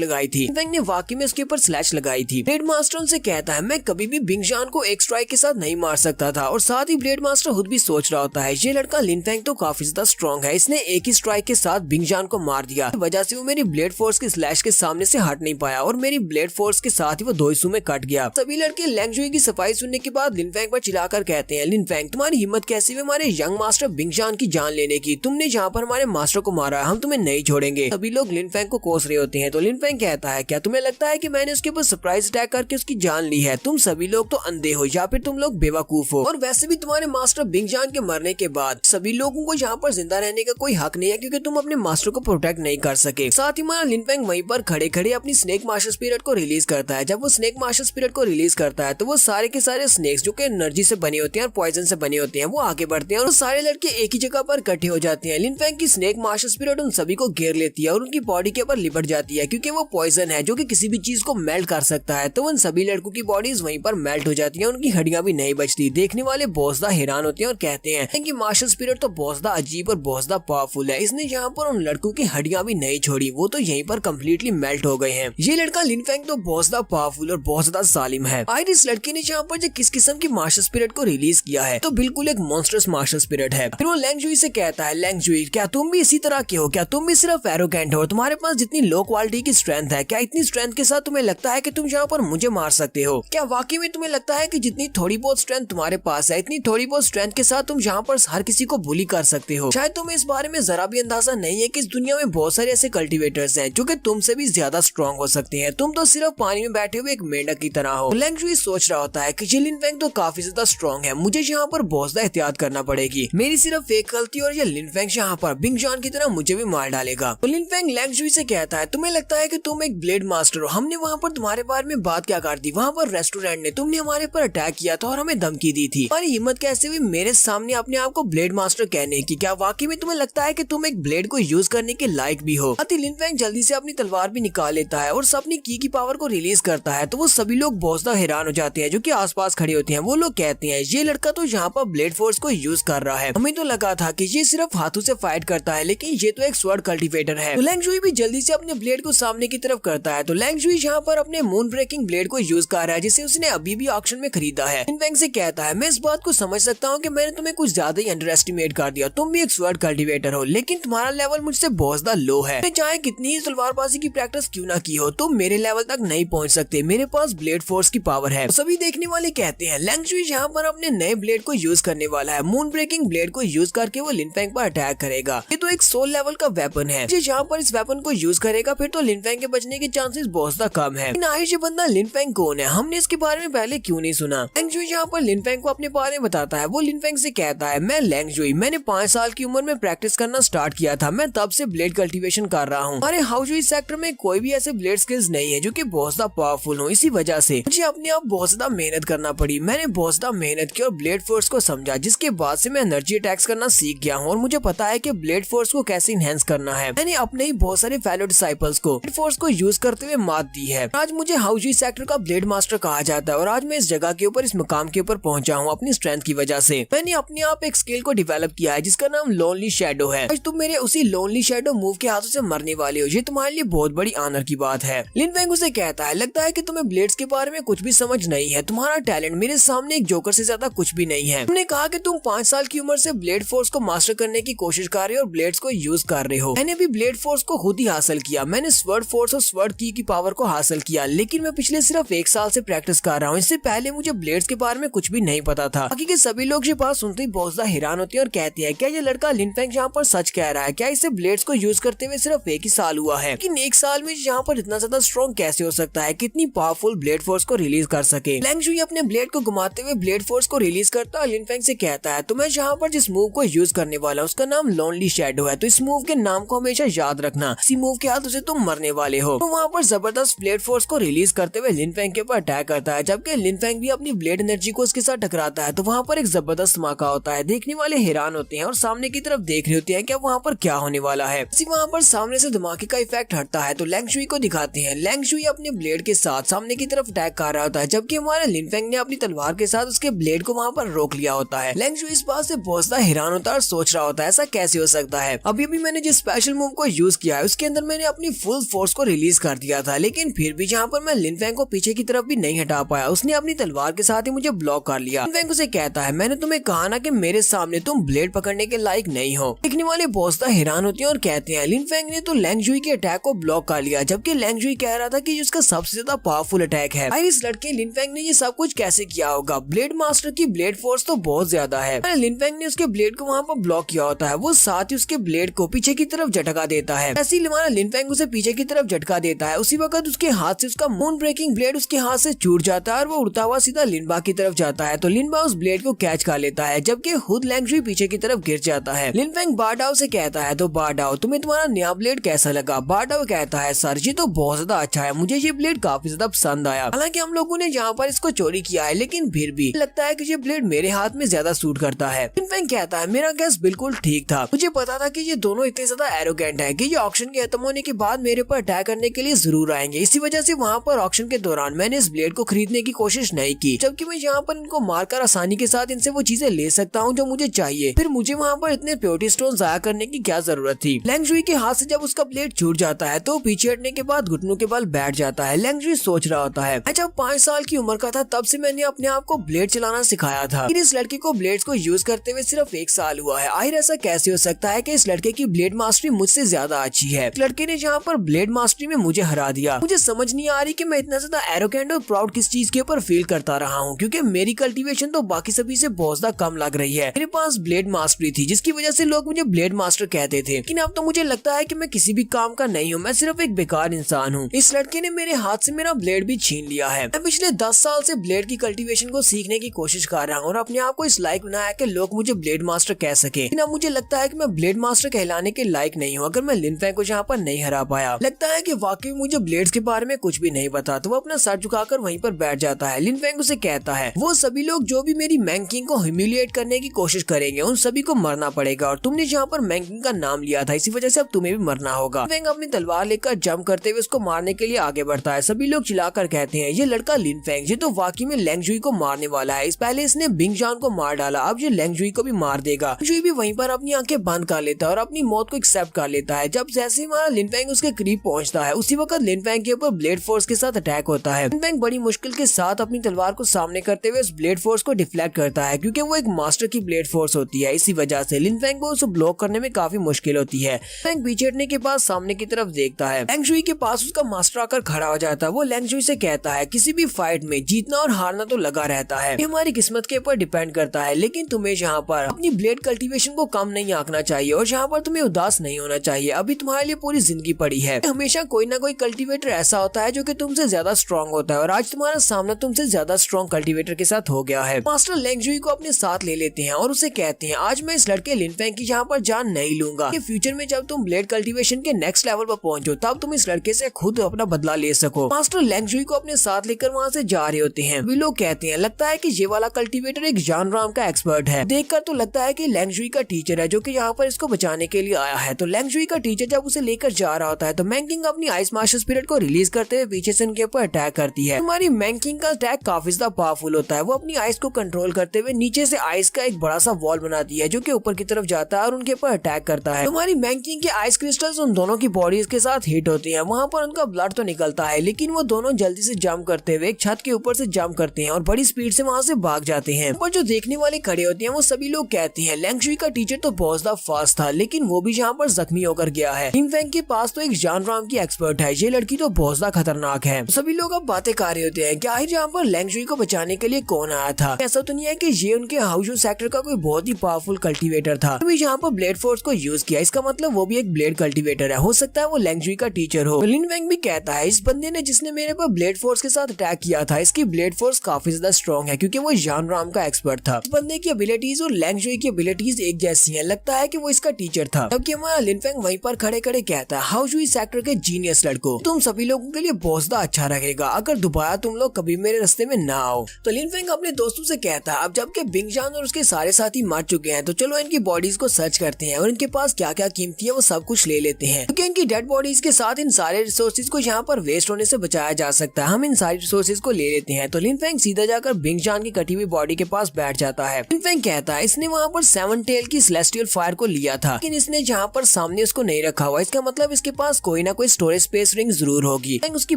लगाई थी। लिन फेंग ने वाकई में उसके ऊपर स्लैश लगाई थी। ब्लेड मास्टर उनसे कहता है मैं कभी भी बिंग जान को एक स्ट्राइक के साथ नहीं मार सकता था और साथ ही ब्लेड मास्टर खुद भी सोच रहा होता है ये लड़का लिन फेंग तो काफी ज्यादा स्ट्रॉन्ग है, इसने एक ही स्ट्राइक के साथ बिंग जान को मार दिया, वजह से वो मेरी ब्लेड फोर्स के स्लैश के सामने से हट नहीं पाया और मेरी ब्लेड फोर्स के साथ ही वो दो हिस्सों में कट गया। सभी लड़के लैंग जुई की सफाई सुनने के बाद लिन फेंग पर चिल्लाकर कहते हैं लिन फेंग तुम्हारी हिम्मत कैसी है हमारे यंग मास्टर बिंग जान की जान लेने की, तुमने जहाँ पर हमारे मास्टर को मारा हम तुम्हें नहीं छोड़ेंगे। सभी लोग लिन फेंग को कोस रहे होते हैं तो लिन फेंग कहता है क्या तुम्हें लगता है कि मैंने उसके ऊपर सरप्राइज अटैक करके उसकी जान ली है? तुम सभी लोग तो अंधे हो या फिर तुम लोग बेवकूफ हो और वैसे भी तुम्हारे मास्टर बिंग जान के मरने के बाद सभी लोगों को यहाँ पर जिंदा रहने का कोई हक नहीं है क्योंकि तुम अपने मास्टर को प्रोटेक्ट नहीं कर सके। साथ ही हमारा लिन फेंग वहीं पर खड़े खड़े अपनी स्नेक मार्शल स्पिरिट को रिलीज करता है। जब वो स्नेक मार्शल स्पिरिट को रिलीज करता है तो वो सारे के सारे स्नेक्स जो कि एनर्जी से बने होते हैं और पॉइजन से बने बने होते हैं वो आगे बढ़ते हैं और सारे लड़के एक ही जगह पर इकट्ठे हो जाते हैं। लिन फेंग की स्नेक मास्टर स्पिरिट उन सभी को घेर लेती है और उनकी बॉडी के ऊपर लिपट जाती है क्योंकि वो पॉइजन है जो कि किसी भी चीज को मेल्ट कर सकता है। तो उन सभी लड़कों की बॉडीज वहीं पर मेल्ट हो जाती है, उनकी हड्डियां भी नहीं बचती। देखने वाले बॉसदा हैरान होते हैं और कहते हैं कि मास्टर स्पिरिट तो बॉसदा अजीब और बॉसदा पावरफुल है, इसने यहाँ पर उन लड़कों की हड्डियां भी नहीं छोड़ी, वो तो यहीं पर कम्प्लीटली मेल्ट हो गए हैं। ये लड़का लिन फेंग तो बॉसदा पावरफुल और बहुत ज्यादा जालिम है। आखिर इस लड़के ने यहाँ पर जो किस किस्म की मास्टर स्पिरिट को रिलीज किया है तो बिल्कुल एक मॉन्स्टरस मास्टर स्पिरिट है। फिर वो लैंग जुई से कहता है, लैंग जुई क्या तुम भी इसी तरह के हो? क्या तुम भी सिर्फ एरोगेंट हो? तुम्हारे पास जितनी लो क्वालिटी की स्ट्रेंथ है, क्या इतनी स्ट्रेंथ के साथ तुम्हें लगता है कि तुम यहाँ पर मुझे मार सकते हो? क्या वाकई में तुम्हें लगता है कि जितनी थोड़ी बहुत स्ट्रेंथ तुम्हारे पास है, इतनी थोड़ी बहुत स्ट्रेंथ के साथ तुम यहाँ पर हर किसी को बुली कर सकते हो? शायद तुम्हें इस बारे में जरा भी अंदाजा नहीं है कि इस दुनिया में बहुत सारे ऐसे कल्टिवेटर्स हैं जो कि तुमसे भी ज्यादा स्ट्रॉन्ग हो सकते हैं। तुम तो सिर्फ पानी में बैठे हुए एक मेंढक की तरह हो। लैंग जुई सोच रहा होता है कि ये लिन फेंग तो काफी ज्यादा स्ट्रॉन्ग है, मुझे यहाँ पर बहुत ज्यादा एहतियात करना पड़ेगी। मेरी सिर्फ एक गलती और ये लिन फेंग यहाँ पर बिंग जॉन की तरह मुझे भी मार डालेगा। तो लिन फेंग लैंग जुई से कहता है, तुम्हें लगता है कि तुम एक ब्लेड मास्टर हो? हमने वहाँ पर तुम्हारे बारे में बात क्या कर दी? वहाँ पर रेस्टोरेंट ने तुमने हमारे पर अटैक किया था और हमें धमकी दी थी। और हिम्मत कैसे हुई मेरे सामने अपने आप को ब्लेड मास्टर कहने की? क्या वाकई में तुम्हें लगता है कि तुम एक ब्लेड को यूज करने के लायक भी हो? लिन फेंग जल्दी से अपनी तलवार भी निकाल लेता है और अपनी की पावर को रिलीज करता है। तो वो सभी लोग बहुत ज्यादा हैरान हो जाते हैं जो कि आसपास खड़े होते हैं। वो लोग कहते हैं ये लड़का तो यहाँ पर ब्लेड फोर्स को यूज कर रहा है, हमें तो लगा था कि ये सिर्फ हाथों से फाइट करता है, लेकिन ये तो एक स्वर्ड कल्टिवेटर है। तो लैंग जुई भी जल्दी से अपने ब्लेड को सामने की तरफ करता है। तो लैंग जुई यहाँ पर अपने मून ब्रेकिंग ब्लेड को यूज कर रहा है जिसे उसने अभी भी ऑक्शन में खरीदा है। लिन फेंग से कहता है, मैं इस बात को समझ सकता हूँ कि मैंने तुम्हें कुछ ज्यादा ही अंडर एस्टिमेट कर दिया, तुम भी एक स्वर्ड कल्टिवेटर हो, लेकिन तुम्हारा लेवल मुझसे बहुत ज्यादा लो है। चाहे कितनी ही तलवारबाजी की प्रैक्टिस क्यों ना की हो, तुम मेरे लेवल तक नहीं पहुंच सकते, मेरे पास ब्लेड फोर्स की पावर है। सभी देखने वाले कहते हैं लैंग जुई यहाँ पर अपने नए ब्लेड को यूज करने वाला है। मून ब्रेकिंग ब्लेड को यूज करके वो लिन फेंग पर अटैक करेगा। ये तो एक सोल लेवल का वेपन है, यहाँ पर इस वेपन को यूज करेगा फिर तो लिन फेंग के बचने के चांसेस बहुत ज्यादा कम है। आखिर ये बंदा लिन फेंग कौन है? हमने इसके बारे में पहले क्यों नहीं सुना? लैंग जुई यहाँ पर लिन फेंग को अपने बारे में बताता है। वो लिन फेंग से कहता है, मैं लैंग जुई, मैंने 5 साल की उम्र में प्रैक्टिस करना स्टार्ट किया था, मैं तब से ब्लेड कल्टीवेशन कर रहा हूँ। हमारे हाउजुई सेक्टर में कोई भी ऐसे ब्लेड स्किल्स नहीं है जो कि बहुत ज्यादा पावरफुल हो। इसी वजह से मुझे अपने आप बहुत ज्यादा मेहनत करना पड़ी। मैंने बहुत ज्यादा मेहनत की और ब्लेड फोर्स को समझा, जिसके बाद से मैं एनर्जी अटैक्स करना सीख गया हूँ और मुझे पता है कि ब्लेड फोर्स को कैसे इनहेंस करना है। मैंने अपने ही बहुत सारे फेलो डिसाइपल्स को ब्लेड फोर्स को यूज करते हुए मात दी है। आज मुझे हाउजुई सेक्टर का ब्लेड मास्टर कहा जाता है और आज मैं इस जगह के ऊपर, इस मुकाम के ऊपर पहुंचा हूँ अपनी स्ट्रेंथ की वजह से। मैंने अपने आप एक स्किल को डेवलप किया है जिसका नाम लोनली शैडो है। आज तुम मेरे उसी लोनली शैडो मूव के हाथों से मरने वाले हो, ये तुम्हारे लिए बहुत बड़ी ऑनर की बात है। लिन फेंग उसे कहता है, लगता है कि तुम्हें ब्लेड्स के बारे में कुछ भी समझ नहीं है, तुम्हारा टैलेंट मेरे सामने एक जोकर से ज्यादा कुछ भी नहीं है। तुमने कहा कि तुम 5 साल की उम्र से ब्लेड फोर्स को मास्टर करने की कोशिश कर रहे हो और ब्लेड्स को यूज कर रहे हो। मैंने भी ब्लेड फोर्स को खुद ही हासिल किया, मैंने स्वर्ड फोर्स और स्वर्ड की पावर को हासिल किया, लेकिन मैं पिछले सिर्फ 1 साल से प्रैक्टिस कर रहा हूँ। इससे पहले मुझे ब्लेड्स के बारे में कुछ भी नहीं पता था। बाकी के सभी लोग ये बात सुनते ही बहुत ज्यादा हैरान होते हैं और कहते हैं, क्या ये लड़का लिन फेंग यहाँ पर सच कह रहा है? क्या इसे ब्लेड्स को यूज करते हुए सिर्फ 1 ही साल हुआ है, लेकिन 1 साल में यहाँ पर इतना ज्यादा स्ट्रॉन्ग कैसे हो सकता है? कितनी पावरफुल ब्लेड फोर्स को रिलीज कर सके? लैंग जुई अपने ब्लेड को घुमाते हुए ब्लेड फोर्स को रिलीज करता है। लिन फेंग से कहता है, तो मैं यहाँ पर जिस मूव को यूज करने वाला हूँ उसका नाम लोनली शैडो है, तो इस मूव के नाम को हमेशा याद रखना, इसी मूव के हाथ से तुम मरने वाले हो। तो वहाँ पर जबरदस्त ब्लेड फोर्स को रिलीज करते हुए लिन फेंग के ऊपर अटैक करता है, जबकि लिन फेंग भी अपनी ब्लेड एनर्जी को उसके साथ टकराता है। तो वहाँ पर एक जबरदस्त धमाका होता है, देखने वाले हैरान होते हैं और सामने की तरफ देख रहे होते हैं क्या वहाँ पर क्या होने वाला है। वहाँ पर सामने से धमाके का इफेक्ट हटता है तो लैंग जुई को दिखाते हैं। लैंग जुई अपने ब्लेड के साथ सामने की तरफ अटैक कर रहा होता है, जबकि हमारे लिन फेंग ने अपनी तलवार के साथ उसके ब्लेड को वहाँ पर रोक लिया होता है। लैंग जुई इस बात से बहुत ज्यादा हैरान होता है और सोच रहा होता है ऐसा कैसे हो सकता है। अभी अभी मैंने जिस स्पेशल मूव को यूज किया है उसके अंदर मैंने अपनी फुल फोर्स को रिलीज कर दिया था, लेकिन फिर भी जहाँ पर मैं लिन फेंग को पीछे की तरफ भी नहीं हटा पाया, उसने अपनी तलवार के साथ ही मुझे ब्लॉक कर लिया। लिन फेंग उसे कहता है, मैंने तुम्हें कहा ना कि मेरे सामने तुम ब्लेड पकड़ने के लायक नहीं हो। देखने वाले बहुत ज्यादा हैरान होते हैं और कहते हैं, लिन फेंग ने तो लैंग जुई के अटैक को ब्लॉक कर लिया, जबकि लैंग जुई कह रहा था कि ये उसका सबसे ज्यादा पावरफुल अटैक है। इस लड़के लिन फेंग ने ये सब कुछ कैसे किया होगा? ब्लेड मास्टर की ब्लेड फोर्स तो बहुत ज्यादा है। लिन फेंग ने उसके ब्लेड को वहाँ पर ब्लॉक किया होता है, वो साथ ही उसके ब्लेड को पीछे की तरफ झटका देता है। ऐसे ही हमारा लिन फेंग उसे पीछे की तरफ झटका देता है, उसी वक्त उसके हाथ से उसका मून ब्रेकिंग ब्लेड उसके हाथ से छूट जाता है और वो उड़ता हुआ सीधा लिनबा की तरफ जाता है। तो लिनबा उस ब्लेड को कैच कर लेता है, जबकि खुद लैंग जुई पीछे की तरफ गिर जाता है। लिन फेंग बारडाओ से कहता है, तो बारडाओ तुम्हें तुम्हारा नया ब्लेड कैसा लगा? बारडाओ कहता है, सर जी तो बहुत ज्यादा अच्छा है, मुझे ये ब्लेड काफी ज्यादा पसंद आया। हालांकि हम लोगों ने यहाँ पर इसको चोरी किया है, लेकिन फिर भी लगता है कि ये ब्लेड मेरे हाथ में ज्यादा सूट करता है। लिन फेंग कहता है मेरा गैस बिल्कुल ठीक था, मुझे पता था कि ये दोनों इतने ज्यादा एरोगेंट है कि ये ऑक्शन के खत्म होने के बाद मेरे पर अटैक करने के लिए जरूर आएंगे। इसी वजह से वहाँ पर ऑक्शन के दौरान मैंने इस ब्लेड को खरीदने की कोशिश नहीं की, जबकि मैं यहाँ पर इनको मारकर आसानी के साथ इनसे वो चीजें ले सकता हूँ जो मुझे चाहिए। फिर मुझे वहाँ पर इतने प्योरिटी स्टोन जाया करने की क्या जरूरत थी। लैंग जुई के हाथ से जब उसका ब्लेड छूट जाता है तो पीछे हटने के बाद घुटनों के बल बैठ जाता है। लैंग जुई सोच रहा होता है मैं जब 5 साल की उम्र का था तब से मैंने अपने आप को ब्लेड चलाना सिखाया था, लेकिन इस लड़के को ब्लेड्स को यूज करते हुए सिर्फ 1 साल हुआ है। आखिर ऐसा कैसे हो सकता है कि इस लड़के की ब्लेड मास्टरी मुझसे ज्यादा अच्छी है। इस लड़के ने जहाँ पर ब्लेड मास्टरी में मुझे हरा दिया। मुझे समझ नहीं आ रही कि मैं इतना ज्यादा एरोगेंट और प्राउड किस चीज के ऊपर फील करता रहा हूँ, क्योंकि मेरी कल्टीवेशन तो बाकी सभी से बहुत ज्यादा कम लग रही है। मेरे पास ब्लेड मास्टरी थी जिसकी वजह से लोग मुझे ब्लेड मास्टर कहते थे, लेकिन अब तो मुझे लगता है कि मैं किसी भी काम का नहीं हूँ, मैं सिर्फ एक बेकार इंसान हूँ। इस लड़के ने मेरे हाथ से मेरा ब्लेड भी छीन लिया है। मैं पिछले 10 साल से ब्लेड की कल्टीवेशन को सीखने की कोशिश कर रहा हूँ और अपने आप को इस लायक बनाया कि लोग मुझे ब्लेड मास्टर कह सके, लेकिन अब मुझे लगता है कि मैं ब्लेड मास्टर कहलाने के लायक नहीं हूँ अगर मैं लिन फेंग को यहाँ पर नहीं हरा पाया। लगता है कि वाकई मुझे ब्लेड्स के बारे में कुछ भी नहीं पता, तो वो अपना सर झुकाकर वहीं पर बैठ जाता है। लिन फेंग उसे कहता है वो सभी लोग जो भी मेरी मैंग किंग को ह्यूमिलिएट करने की कोशिश करेंगे उन सभी को मरना पड़ेगा, और तुमने जहाँ पर मैंग किंग का नाम लिया था इसी वजह से अब तुम्हें भी मरना होगा। लिन फेंग अपनी तलवार लेकर जंप करते हुए उसको मारने के लिए आगे बढ़ता है। सभी लोग चिल्लाकर कहते हैं ये लड़का लिन फेंग ये तो वाकई में लैंग जुई को मारने वाला है। इस पहले इसने बिंग जान को मार डाला, अब ये लैंग जुई को भी मार देगा। जुई भी वहीं पर अपनी आंखें बंद कर लेता है और अपनी मौत को एक्सेप्ट कर लेता है। जब जैसे हमारा लिन फेंग उसके करीब पहुंचता है उसी वक्त लिन फेंग के ऊपर ब्लेड फोर्स के साथ अटैक होता है। लिन फेंग बड़ी मुश्किल के साथ अपनी तलवार को सामने करते हुए उस ब्लेड फोर्स को डिफ्लेक्ट करता है, क्योंकि वो एक मास्टर की ब्लेड फोर्स होती है। इसी वजह से लिन फेंग को उसे ब्लॉक करने में काफी मुश्किल होती है। फेंग पीछे हटने के बाद सामने की तरफ देखता है। लैंग जुई के पास उसका मास्टर आकर खड़ा हो जाता है। वो लैंग जुई से कहता है किसी भी फाइट में जीतना और हारना तो लगा रहता है, ये हमारी किस्मत के ऊपर डिपेंड करता है, लेकिन तुम्हें यहाँ पर अपनी ब्लेड कल्टीवेशन को कम नहीं आंकना चाहिए और यहाँ पर तुम्हें उदास नहीं होना चाहिए। अभी तुम्हारे लिए पूरी जिंदगी पड़ी है। हमेशा कोई ना कोई कल्टीवेटर ऐसा होता है जो कि तुमसे ज्यादा स्ट्रॉन्ग होता है और आज तुम्हारा सामना तुमसे ज्यादा स्ट्रॉन्ग कल्टीवेटर के साथ हो गया है। मास्टर लैंग जुई को अपने साथ ले लेते हैं और उसे कहते हैं आज मैं इस लड़के लिन फेंग की यहाँ पर जान नहीं लूंगा, कि फ्यूचर में जब तुम ब्लेड कल्टीवेशन के नेक्स्ट लेवल पर पहुंचो तब तुम इस लड़के से खुद अपना बदला ले सको। मास्टर लैंग जुई को अपने साथ लेकर वहाँ से जा रहे होते हैं। वे लोग कहते हैं लगता है कि ये वाला कल्टीवेटर एक जान राम का एक्सपर्ट है। देखकर तो लगता है कि लैंग जुई का टीचर है जो कि यहाँ पर इसको बचाने के लिए आया है। तो लैंग जुई का टीचर जब उसे लेकर जा रहा होता है तो मैंग किंग अपनी आइस मास्टर स्पिरिट को रिलीज करते हुए पीछे से उनके ऊपर अटैक करती है। हमारी मैंग किंग का अटैक काफी ज्यादा पावरफुल होता है। वो अपनी आइस को कंट्रोल करते हुए नीचे से आइस का एक बड़ा सा वॉल बनाती है जो कि ऊपर की तरफ जाता है और उनके ऊपर अटैक करता है। हमारी मैंग किंग के आइस क्रिस्टल्स उन दोनों की बॉडीज के साथ हिट होती है। वहाँ पर उनका ब्लड तो निकलता है, लेकिन वो दोनों जल्दी से जंप करते हुए एक छत के ऊपर से जंप करते हैं और बड़ी स्पीड से वहाँ से भाग जाते हैं। ऊपर जो देखने वाले खड़े होते हैं वो सभी लोग कहते हैं लैंग जुई का टीचर तो बहुत ज्यादा फास्ट था, लेकिन वो भी यहाँ पर जख्मी होकर गया है। लिन फेंग के पास तो एक जान राम की एक्सपर्ट है, ये लड़की तो बहुत ज्यादा खतरनाक है। सभी लोग अब बातें कर रहे होते हैं कि आखिर यहाँ पर लैंग जुई को बचाने के लिए कौन आया था। ऐसा तो नहीं है कि ये उनके हाउसू सेक्टर का कोई बहुत ही पावरफुल कल्टीवेटर था अभी यहाँ पर ब्लेड फोर्स को यूज किया, इसका मतलब वो भी एक ब्लेड कल्टीवेटर है। हो सकता है वो लैंग जुई का टीचर हो। तो लिन फेंग भी कहता है इस बंदे ने जिसने मेरे पर ब्लेड फोर्स के साथ अटैक किया था इसकी ब्लेड फोर्स काफी ज्यादा स्ट्रॉन्ग है क्योंकि वो जान राम का एक्सपर्ट था। इस बंदे की एबिलिटीज और लैंग जुई की एबिलिटीज एक जैसी हैं। लगता है कि वो इसका टीचर था। जबकि हमारा लिन फेंग वहीं पर खड़े खड़े कहता है हाउ जुई सेक्टर के जीनियस लड़को, तुम सभी लोगों के लिए बहुत ज्यादा अच्छा रहेगा अगर दोबारा तुम लोग कभी मेरे रास्ते में ना आओ। तो लिन फेंग अपने दोस्तों से कहता है अब जबकि बिंग जान और उसके सारे साथी मर चुके हैं तो चलो इनकी बॉडीज को सर्च करते हैं और इनके पास क्या क्या कीमती है वो सब कुछ ले लेते हैं, क्योंकि इनकी डेड बॉडीज के साथ इन सारे रिसोर्सेज को यहाँ पर वेस्ट होने से बचाया जा सकता है। हम इन सारी रिसोर्सेज को ले लेते हैं। तो लिन फेंग सीधा जाकर बिंग जान की कटी हुई बॉडी के पास बैठ जाता है। लिन फेंग कहता है इसने वहाँ पर 7 टेल की सेलेस्टियल फायर को लिया था, लेकिन इसने जहाँ पर सामने उसको नहीं रखा हुआ, इसका मतलब इसके पास कोई ना कोई स्टोरेज स्पेस रिंग जरूर होगी। फेंग उसकी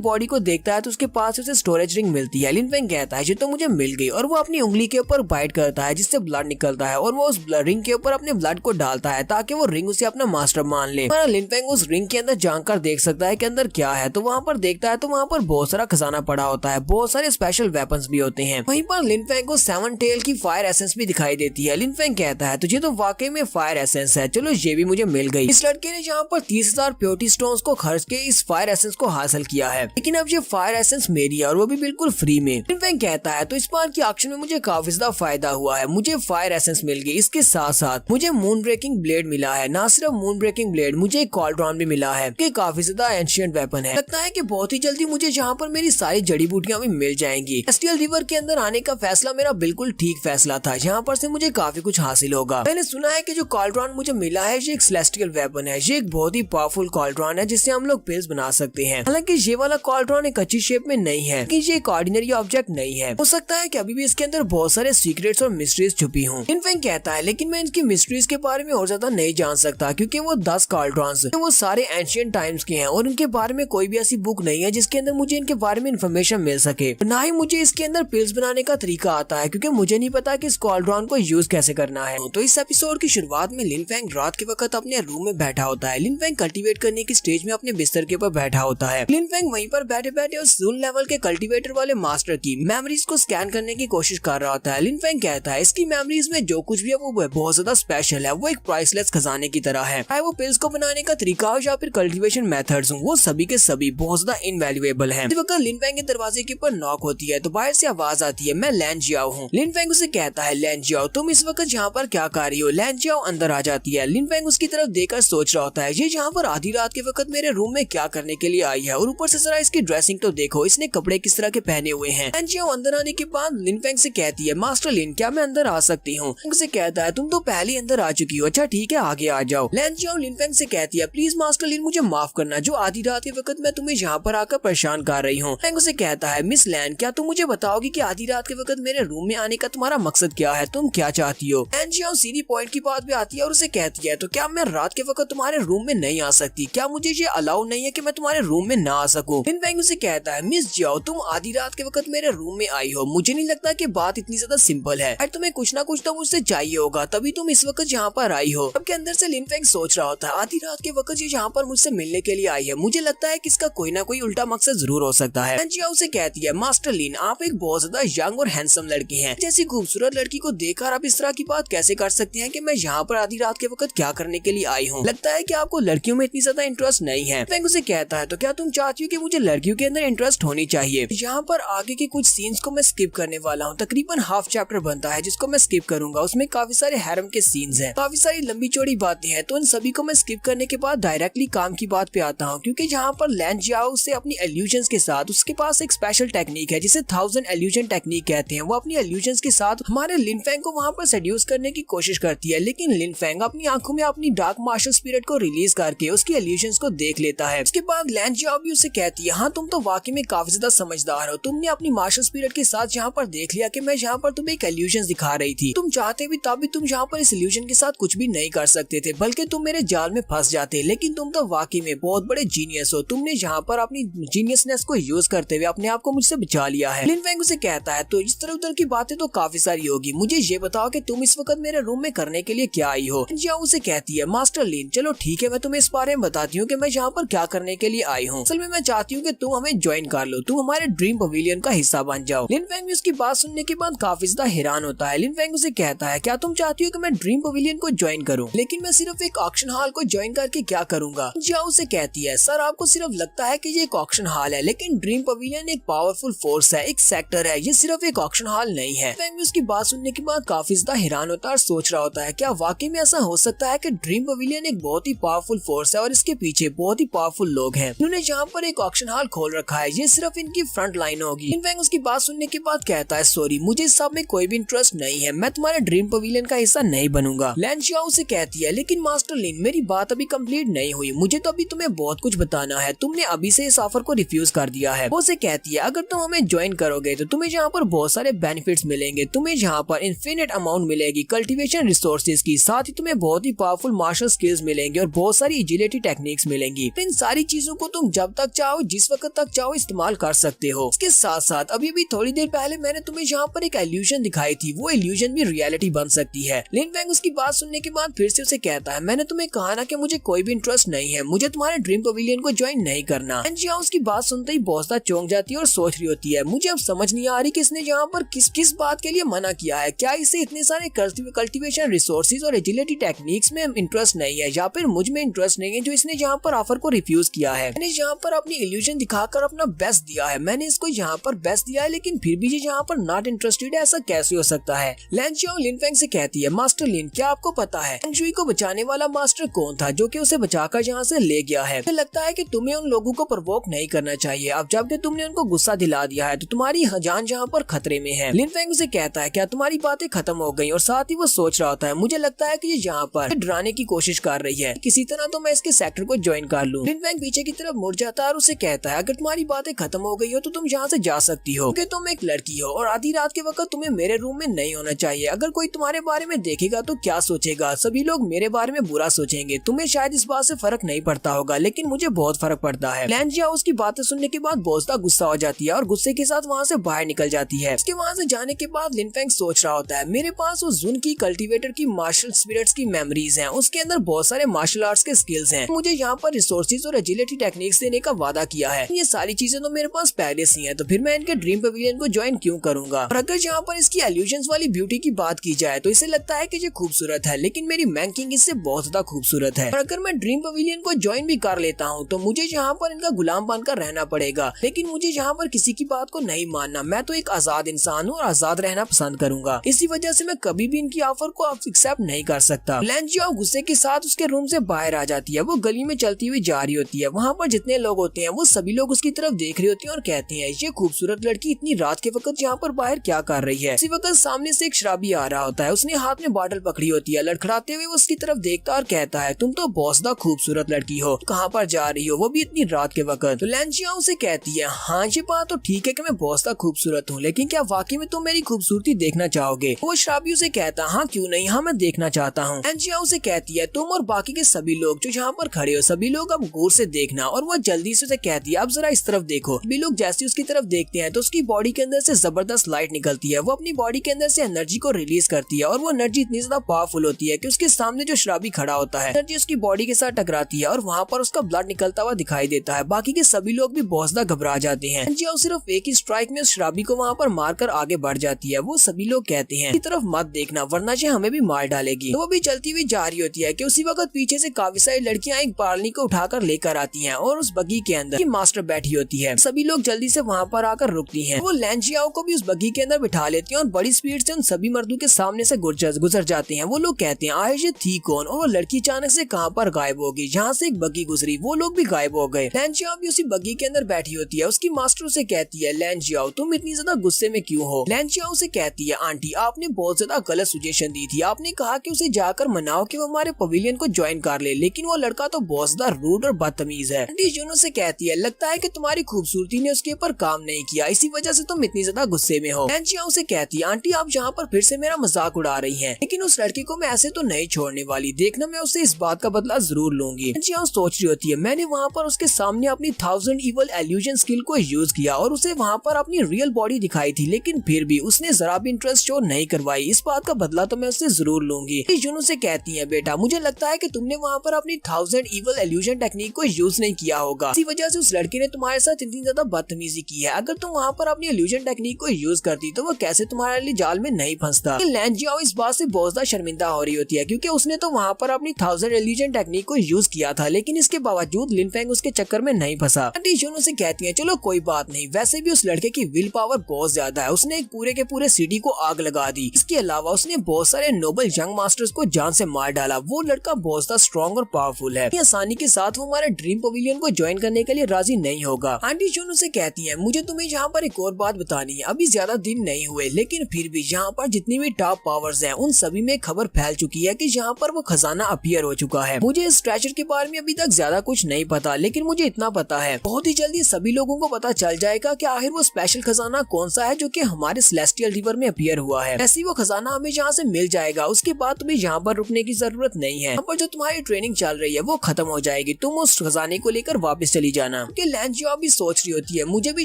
बॉडी को देखता है तो उसके पास उसे स्टोरेज रिंग मिलती है। लिन फेंग कहता है ये तो मुझे मिल गई, और वो अपनी उंगली के ऊपर बाइट करता है जिससे ब्लड निकलता है और वो उस रिंग के ऊपर अपने ब्लड को डालता है ताकि वो रिंग उसे अपना मास्टर मान ले। लिन फेंग उस रिंग के अंदर जानकर देख सकता है कि अंदर क्या है। तो वहाँ पर देखता है तो वहाँ पर बहुत सारा खजाना पड़ा होता है, बहुत सारे स्पेशल वेपन्स भी होते हैं। वहीं पर लिन फेंग को 7 टेल की फायर एसेंस भी दिखाई देती है। लिन फेंग कहता है तुझे तो वाकई में फायर एसेंस है, चलो ये भी मुझे मिल गई। इस लड़के ने जहाँ पर 30,000 प्योरिटी स्टोन्स को खर्च के इस फायर एसेंस को हासिल किया है, लेकिन अब ये फायर एसेंस मेरी है और वो भी बिल्कुल फ्री में। लिन फेंग कहता है तो इस बार की ऑक्शन में मुझे काफी ज्यादा फायदा हुआ है, मुझे फायर एसेंस मिल गई, इसके साथ साथ मुझे मून ब्रेकिंग ब्लेड मिला है। ना सिर्फ मून ब्रेकिंग ब्लेड, मुझे एक कॉल्ड्रॉन भी मिला है कि काफी ज्यादा एंशिएंट वेपन है। लगता है कि बहुत ही जल्दी मुझे जहाँ पर मेरी सारी जड़ी बूटियां भी मिल जाएंगी। एस्टियल रिवर के अंदर आने का फैसला मेरा बिल्कुल ठीक फैसला था, यहाँ पर से मुझे काफी कुछ हासिल होगा। मैंने सुना है कि जो कॉल्ट्रॉन मुझे मिला है ये एक सेलेस्टियल वेपन है, ये एक बहुत ही पावरफुल कॉल्ट्रॉन है जिससे हम लोग पिल्स बना सकते हैं। हालांकि ये वाला कॉल्ट्रॉन एक अच्छी शेप में नहीं है, कि ये एक ऑर्डिनरी ऑब्जेक्ट नहीं है। हो सकता है कि अभी भी इसके अंदर बहुत सारे सीक्रेट्स और मिस्ट्रीज छुपी हों। लिनफेंग कहता है लेकिन मैं इनकी मिस्ट्रीज के बारे में और ज्यादा नहीं जान सकता, क्योंकि वो 10 कॉल्ट्रॉन्स वो सारे एंशिएंट टाइम्स के हैं और उनके बारे में कोई भी ऐसी बुक नहीं है जिसके अंदर मुझे इनके बारे में इन्फॉर्मेशन मिल सके। ना ही मुझे इसके अंदर पिल्स बनाने का तरीका आता है, क्योंकि मुझे नहीं पता कि इस कॉल्ट्रॉन को यूज कैसे करना है। तो इस एपिसोड की शुरुआत में लिनफेंग रात के वक्त अपने रूम में बैठा होता है। लिनफेंग कल्टीवेट करने की स्टेज में अपने बिस्तर के ऊपर बैठा होता है। लिनफेंग वहीं पर बैठे बैठे उस जून लेवल के कल्टीवेटर वाले मास्टर की मेमोरीज को स्कैन करने की कोशिश कर रहा होता है। लिनफेंग कहता है इसकी मेमोरीज में जो कुछ भी है वो बहुत ज्यादा स्पेशल है, वो एक प्राइसलेस खजाने की तरह है। चाहे वो पिल्स को बनाने का तरीका हो या फिर कल्टीवेशन मेथड्स हो, वो सभी के सभी बहुत ज्यादा इनवैल्यूएबल है। लिनफेंग के दरवाजे के ऊपर नॉक होती है तो बाहर से आवाज आती है, मैं लैन जियाओ हूँ। लिनफेंग उसे कहता है लैन जियाओ तुम इस वक्त यहाँ पर क्या कर रही हो। लैन जियाओ अंदर आ जाती है। लिनफेंग उसकी तरफ देखकर सोच रहा होता है ये यहाँ पर आधी रात के वक्त मेरे रूम में क्या करने के लिए आई है, और ऊपर से जरा इसकी ड्रेसिंग तो देखो, इसने कपड़े किस तरह के पहने हुए हैं। लैन जियाओ अंदर आने के बाद लिनफेंग से कहती है मास्टर लिन क्या मैं अंदर आ सकती हूँ। उसे कहता है तुम तो पहले अंदर आ चुकी हो, अच्छा ठीक है आगे आ जाओ। लैन जियाओ लिनफेंग से कहती है प्लीज मास्टर लिन मुझे माफ करना, जो आधी रात के वक्त मैं तुम्हें यहाँ पर आकर परेशान कर रही हूँ। लिनफेंग उसे कहता है मिस लैन क्या तुम मुझे बताओगी कि आधी रात के वक्त मेरे रूम में आने का तुम्हारा मकसद क्या है, तुम क्या चाहती हो। लैन जियाओ सीधी पॉइंट की बात पे आती है और उसे कहती है तो क्या मैं रात के वक्त तुम्हारे रूम में नहीं आ सकती, क्या मुझे ये अलाउ नहीं है कि मैं तुम्हारे रूम में ना आ सकूं। लिनफेंग उसे कहता है मिस जियाओ तुम आधी रात के वक्त मेरे रूम में आई हो, मुझे नहीं लगता कि बात इतनी ज्यादा सिंपल है, और तुम्हें कुछ ना कुछ तो मुझसे चाहिए होगा तभी तुम इस वक्त यहाँ पर आई हो। अब के अंदर से लिनफेंग सोच रहा होता है आधी रात के वक्त ये यहाँ पर मुझसे मिलने के लिए आई है, मुझे लगता है कि इसका कोई ना कोई उल्टा मकसद जरूर हो सकता है। लैन जियाओ उसे कहती है मास्टर लिन आप एक बहुत ज्यादा यंग और हैंडसम लड़की हैं, जैसी खूबसूरत लड़की को देखकर आप इस तरह की बात कैसे कर सकती हैं कि मैं यहाँ पर आधी रात के वक्त क्या करने के लिए आई हूँ, लगता है कि आपको लड़कियों में इतनी ज्यादा इंटरेस्ट नहीं है। लिनफेंग उसे कहता है तो क्या तुम चाहती हो कि मुझे लड़कियों के अंदर इंटरेस्ट होनी चाहिए। यहाँ पर आगे के कुछ सीन्स को मैं स्किप करने वाला हूँ, तकरीबन हाफ चैप्टर बनता है जिसको मैं स्किप करूंगा। उसमें काफी सारे हैरम के सीन्स हैं, काफी सारी लंबी चौड़ी बातें हैं, तो इन सभी को मैं स्किप करने के बाद डायरेक्टली काम की बात पे आता हूँ, क्योंकि यहाँ पर लैन जियाओ से अपनी इल्यूजन्स के साथ उसके पास एक स्पेशल टेक्निक है जिसे 1000 इल्यूजन टेक्निक कहते हैं। वो अपनी इल्यूजन्स के साथ हमारे लिनफेंग को वहाँ पर सेड्यूस करने की कोशिश करती है, लेकिन लिनफेंग अपनी आंखों में अपनी डार्क मार्शल स्पिरिट को रिलीज करके उसकी इल्यूजन्स को देख लेता है। उसके बाद लैन जियाओ भी उसे कहती है हाँ तुम तो वाकई में काफी ज्यादा समझदार हो, तुमने अपनी मार्शल स्पिरिट के साथ यहाँ पर देख लिया कि मैं यहाँ पर तुम्हें एक इल्यूजन दिखा रही थी, तुम चाहते भी तब भी तुम यहाँ पर इस इल्यूजन के साथ कुछ भी नहीं कर सकते थे, बल्कि तुम मेरे जाल में फंस जाते, लेकिन तुम तो वाकई में बहुत बड़े जीनियस हो, तुमने यहाँ पर अपनी जीनियसनेस को यूज करते हुए अपने आप को मुझसे बचा लिया है। लिनफेंग उसे कहता है तो इस तरह उधर की बातें तो काफी सारी होगी, मुझे ये बताओ कि तुम इस वक्त मेरे रूम में करने के लिए क्या आई हो। जियाओ उसे कहती है मास्टर लिन चलो ठीक है मैं तुम्हें इस बारे में बताती हूँ कि मैं यहाँ पर क्या करने के लिए आई हूँ। असल में मैं चाहती हूँ कि तुम हमें ज्वाइन कर लो, तुम हमारे ड्रीम पवेलियन का हिस्सा बन जाओ। लिनफेंग भी उसकी बात सुनने के बाद काफी ज्यादा हैरान होता है। लिनफेंग उसे कहता है क्या तुम चाहती हो कि मैं ड्रीम पवेलियन को ज्वाइन करूँ, लेकिन मैं सिर्फ एक ऑक्शन हॉल को ज्वाइन करके क्या करूंगा। जियाओ उसे कहती है सर आपको सिर्फ लगता है कि ये एक ऑक्शन हॉल है, लेकिन ड्रीम पवेलियन एक पावरफुल फोर्स है, एक सेक्टर है, ये सिर्फ एक ऑक्शन हॉल नहीं है। लिनफेंग भी उसकी बात सुनने के बाद काफी ज्यादा हैरान होता है और सोच रहा होता है क्या वाकई में ऐसा हो सकता है कि ड्रीम पवेलियन एक बहुत ही पावरफुल फोर्स है और इसके पीछे बहुत ही पावरफुल लोग हैं, उन्होंने यहाँ पर एक ऑक्शन हॉल खोल रखा है, ये सिर्फ इनकी फ्रंट लाइन होगी। लिनफेंग उसकी बात सुनने के बाद कहता है सॉरी मुझे इस सब में कोई भी इंटरेस्ट नहीं है, मैं तुम्हारे ड्रीम पवेलियन का हिस्सा नहीं बनूंगा। लैन जियाओ उसे कहती है लेकिन मास्टर लिन मेरी बात अभी कंप्लीट नहीं हुई, मुझे तो अभी तुम्हें बहुत कुछ बताना है, तुमने अभी से इस ऑफर को रिफ्यूज कर दिया है। वो उसे कहती है अगर तुम हमें ज्वाइन करोगे तो तुम्हें यहाँ पर बहुत सारे बेनिफिट्स मिलेंगे, तुम्हें यहाँ पर इनफिनिट अमाउंट मिलेगी कल्टीवेशन रिसोर्सेज की, साथ ही तुम्हें बहुत ही पावरफुल मार्शल स्किल्स मिलेंगे और बहुत सारी एजिलिटी टेक्निक्स मिलेंगी। इन सारी चीजों को तुम जब तक चाहो जिस वक्त तक चाहो इस्तेमाल कर सकते हो। इसके साथ साथ अभी भी थोड़ी देर पहले मैंने तुम्हें यहाँ पर एक इल्यूजन दिखाई थी, वो इल्यूजन भी रियलिटी बन सकती है। लिनफेंग उसकी बात सुनने के बाद फिर से उसे कहता है मैंने तुम्हें कहा ना कि मुझे कोई भी इंटरेस्ट नहीं है, मुझे तुम्हारे ड्रीम पवेलियन को ज्वाइन नहीं करना। जियाओ उसकी बात सुनते ही बहुत ज्यादा चौंक जाती है और सोच रही होती है मुझे अब समझ नहीं आ रही कि इसने यहाँ पर किस बात के लिए मना किया है, क्या इसे इतने सारे कल्टीवेशन रिसोर्सेज और एजिलिटी टेक्निक्स में इंटरेस्ट नहीं है, या फिर मुझ में इंटरेस्ट नहीं है जो इसने यहाँ पर ऑफर को रिफ्यूज किया है। मैंने यहाँ पर अपनी इल्यूजन दिखाकर अपना बेस्ट दिया है, मैंने इसको यहाँ पर बेस्ट दिया है, लेकिन फिर भी ये यहाँ पर नॉट इंटरेस्टेड है, ऐसा कैसे हो सकता है। लैन जियाओ लिनफेंग से कहती है मास्टर लिन क्या आपको पता है फेंग शुई को बचाने वाला मास्टर कौन था जो कि उसे बचाकर यहाँ से ले गया है। मुझे लगता है कि तुम्हें उन लोगों को प्रवोक नहीं करना चाहिए, अब जबकि तुमने उनको गुस्सा दिला दिया है तो तुम्हारी जान यहाँ पर खतरे में है। लिनफेंग उसे कहता है क्या तुम्हारी बातें खत्म हो गई, और साथ ही वो सोच रहा होता है मुझे लगता है कि ये यहाँ पर डराने की कोशिश कर रही है, किसी तरह तो मैं इसके सेक्टर को ज्वाइन कर लूं। लिन फेंग पीछे की तरफ मुड़ जाता है और उसे कहता है अगर तुम्हारी बातें खत्म हो गई हो तो तुम यहाँ से जा सकती हो, क्योंकि तुम एक लड़की हो और आधी रात के वक्त तुम्हें मेरे रूम में नहीं होना चाहिए। अगर कोई तुम्हारे बारे में देखेगा तो क्या सोचेगा, सभी लोग मेरे बारे में बुरा सोचेंगे। तुम्हें शायद इस बात से फर्क नहीं पड़ता होगा, लेकिन मुझे बहुत फर्क पड़ता है। लैन जियाओ उसकी बातें सुनने के बाद बहुत ज्यादा गुस्सा हो जाती है और गुस्से के साथ वहाँ से बाहर निकल जाती है। उसके वहाँ से जाने के बाद लिन फेंग सोच रहा होता है मेरे पास वो जुन की कल्टीवेटर की मार्शल स्पिरिट्स की मेमोरीज हैं, उसके अंदर बहुत सारे मार्शल आर्ट्स के स्किल्स हैं। मुझे यहाँ पर रिसोर्सेज और एजिलिटी टेक्निक्स देने का वादा किया है। ये सारी चीजें तो मेरे पास पहले से हैं, तो फिर मैं इनके ड्रीम पवेलियन को ज्वाइन क्यों करूंगा। और अगर यहाँ पर इसकी एल्यूजन्स वाली ब्यूटी की बात की जाए तो इसे लगता है कि ये खूबसूरत है, लेकिन मेरी मैंकिंग इससे बहुत ज्यादा खूबसूरत है। और अगर मैं ड्रीम पवेलियन को ज्वाइन भी कर लेता हूँ तो मुझे यहाँ पर इनका गुलाम बनकर रहना पड़ेगा, लेकिन मुझे यहाँ पर किसी की बात को नहीं मानना। मैं तो एक आजाद इंसान हूँ और आजाद रहना पसंद करूंगा, इसी वजह से मैं कभी भी इनकी ऑफर को एक्सेप्ट नहीं कर सकता। लैन जियाओ गुस्से के साथ उसके रूम से बाहर आ जाती है। वो गली में चलती हुई जा रही होती है। वहाँ पर जितने लोग होते हैं वो सभी लोग उसकी तरफ देख रहे होते हैं और कहते हैं ये खूबसूरत लड़की इतनी रात के वक्त यहाँ पर बाहर क्या कर रही है। इसी वक्त सामने से एक शराबी आ रहा होता है, उसने हाथ में बॉटल पकड़ी होती है। लड़खड़ाते हुए वो उसकी तरफ देखता और कहता है तुम तो बहुत ज्यादा खूबसूरत लड़की हो, कहाँ पर जा रही हो, वो भी इतनी रात के वक्त। तो लैन जियाओ उसे कहती है हाँ ये बात तो ठीक है कि मैं बहुत ज्यादा खूबसूरत हूँ, लेकिन क्या वाकई में तुम मेरी खूबसूरती देखना चाहोगे। वो शराबी उसे कहता हाँ क्यों नहीं, हाँ मैं देखना चाहता हूँ। लैन जियाओ उसे कहती है तुम और बाकी के सभी लोग जो यहाँ पर खड़े हो सभी लोग अब गौर से देखना। और वो जल्दी से उसे कहती है अब जरा इस तरफ देखो। सभी लोग जैसे उसकी तरफ देखते हैं तो उसकी बॉडी के अंदर से जबरदस्त लाइट निकलती है। वो अपनी बॉडी के अंदर से एनर्जी को रिलीज करती है और वो एनर्जी इतनी ज्यादा पावरफुल होती है कि उसके सामने जो शराबी खड़ा होता है एनर्जी उसकी बॉडी के साथ टकराती है और वहाँ पर उसका ब्लड निकलता हुआ दिखाई देता है। बाकी के सभी लोग भी बहुत ज्यादा घबरा जाते हैं। जियाओ सिर्फ एक ही स्ट्राइक में उस शराबी को वहाँ पर मारकर आगे बढ़ जाती है। वो सभी लोग कहते हैं की तरफ मत देखना वरना ये हमें भी मार डालेगी। तो वो भी चलती हुई जा रही होती है कि उसी वक्त पीछे से काफी सारी लड़कियां एक बालनी को उठाकर लेकर आती हैं और उस बग्गी के अंदर मास्टर बैठी होती है। सभी लोग जल्दी से वहाँ पर आकर रुकती हैं। वो लैन जियाओ को भी उस बग्गी के अंदर बिठा लेती हैं और बड़ी स्पीड से उन सभी मर्दों के सामने से गुजर जाते हैं। वो लोग कहते हैं आए ये थी कौन, और वो लड़की अचानक से कहाँ पर गायब होगी। जहाँ से एक बग्गी गुजरी वो लोग भी गायब हो गए। लैन जियाओ भी उसी बग्गी के अंदर बैठी होती है। उसकी मास्टर से कहती है लैन जियाओ तुम इतनी ज्यादा गुस्से में क्यों हो। लैन जियाओ से कहती है आंटी आपने बहुत ज्यादा गलत सजेशन दी थी। आपने कहा कि उसे जाकर मनाओ कि वो हमारे पवेलियन को ज्वाइन कर ले, लेकिन वो लड़का तो बहुत ज्यादा रूड और बदतमीज है। आंटी जुनो से कहती है लगता है कि तुम्हारी खूबसूरती ने उसके ऊपर काम नहीं किया, इसी वजह से तुम इतनी ज्यादा गुस्से में हो। लैन जियाओ से कहती है आंटी आप यहाँ पर फिर से मेरा मजाक उड़ा रही हैं, लेकिन उस लड़की को मैं ऐसे तो नहीं छोड़ने वाली। देखना मैं उससे इस बात का बदला जरूर लूंगी। लैन जियाओ सोच रही होती है मैंने वहाँ पर उसके सामने अपनी 1000 इवल एल्यूजन स्किल को यूज किया और उसे वहाँ पर अपनी रियल बॉडी दिखाई थी, लेकिन फिर भी उसने जरा भी इंटरेस्ट शो नहीं करवाई। इस बात का बदला तो मैं उससे जरूर लूंगी। जुनो से कहती है बेटा मुझे लगता है कि तुमने वहाँ पर अपनी 1000 इवल एल्यूजन टेक्निक को यूज नहीं किया होगा, इसी वजह से उस लड़की ने तुम्हारे साथ इतनी ज्यादा बदतमीजी की है। अगर तुम वहाँ पर अपनी एल्यूजन टेक्निक को यूज करती तो वो कैसे तुम्हारे लिए जाल में नहीं फंसता। लैन जियाओ इस बात से बहुत ज्यादा शर्मिंदा हो रही होती है क्योंकि उसने तो वहाँ पर अपनी 1000 एल्यूजन टेक्निक को यूज किया था, लेकिन इसके बावजूद लिन फेंग उसके चक्कर में नहीं फंसा। आंटी जुनो से कहती है चलो कोई बात नहीं, वैसे भी उस लड़के की विल पावर बहुत ज्यादा है। उसने एक पूरे के पूरे सिटी को आग लगा दी। इसके अलावा उसने बहुत सारे नोबल यंग मास्टर्स को जान से मार डाला। वो लड़का बहुत ज्यादा स्ट्रॉन्ग और पावरफुल है। आसानी के साथ वो हमारे ड्रीम पवेलियन को ज्वाइन करने के लिए राजी नहीं होगा। आंटी जुनो से कहती है मुझे तुम्हें यहाँ पर एक और बात बतानी है। अभी ज्यादा दिन नहीं हुए, लेकिन फिर भी यहाँ पर जितनी भी टॉप पावर्स हैं उन सभी में खबर फैल चुकी है कि यहाँ पर वो खजाना अपीयर हो चुका है। मुझे इस ट्रेजर के बारे में अभी तक ज्यादा कुछ नहीं पता, लेकिन मुझे इतना पता है बहुत ही जल्दी सभी लोगों को पता चल जाएगा कि आखिर वो स्पेशल खजाना कौन सा है जो कि हमारे सेलेस्टियल रिवर में अपीयर हुआ है। ऐसी वो खजाना हमें यहाँ से मिल जाएगा। उसके बाद तुम्हें यहाँ पर रुकने की जरूरत नहीं है। यहाँ पर जो तुम्हारी ट्रेनिंग चल रही है वो खत्म हो जाएगी। तुम उस खजाने को लेकर वापस चली जाना। लैन जियाओ भी सोच रही होती है मुझे भी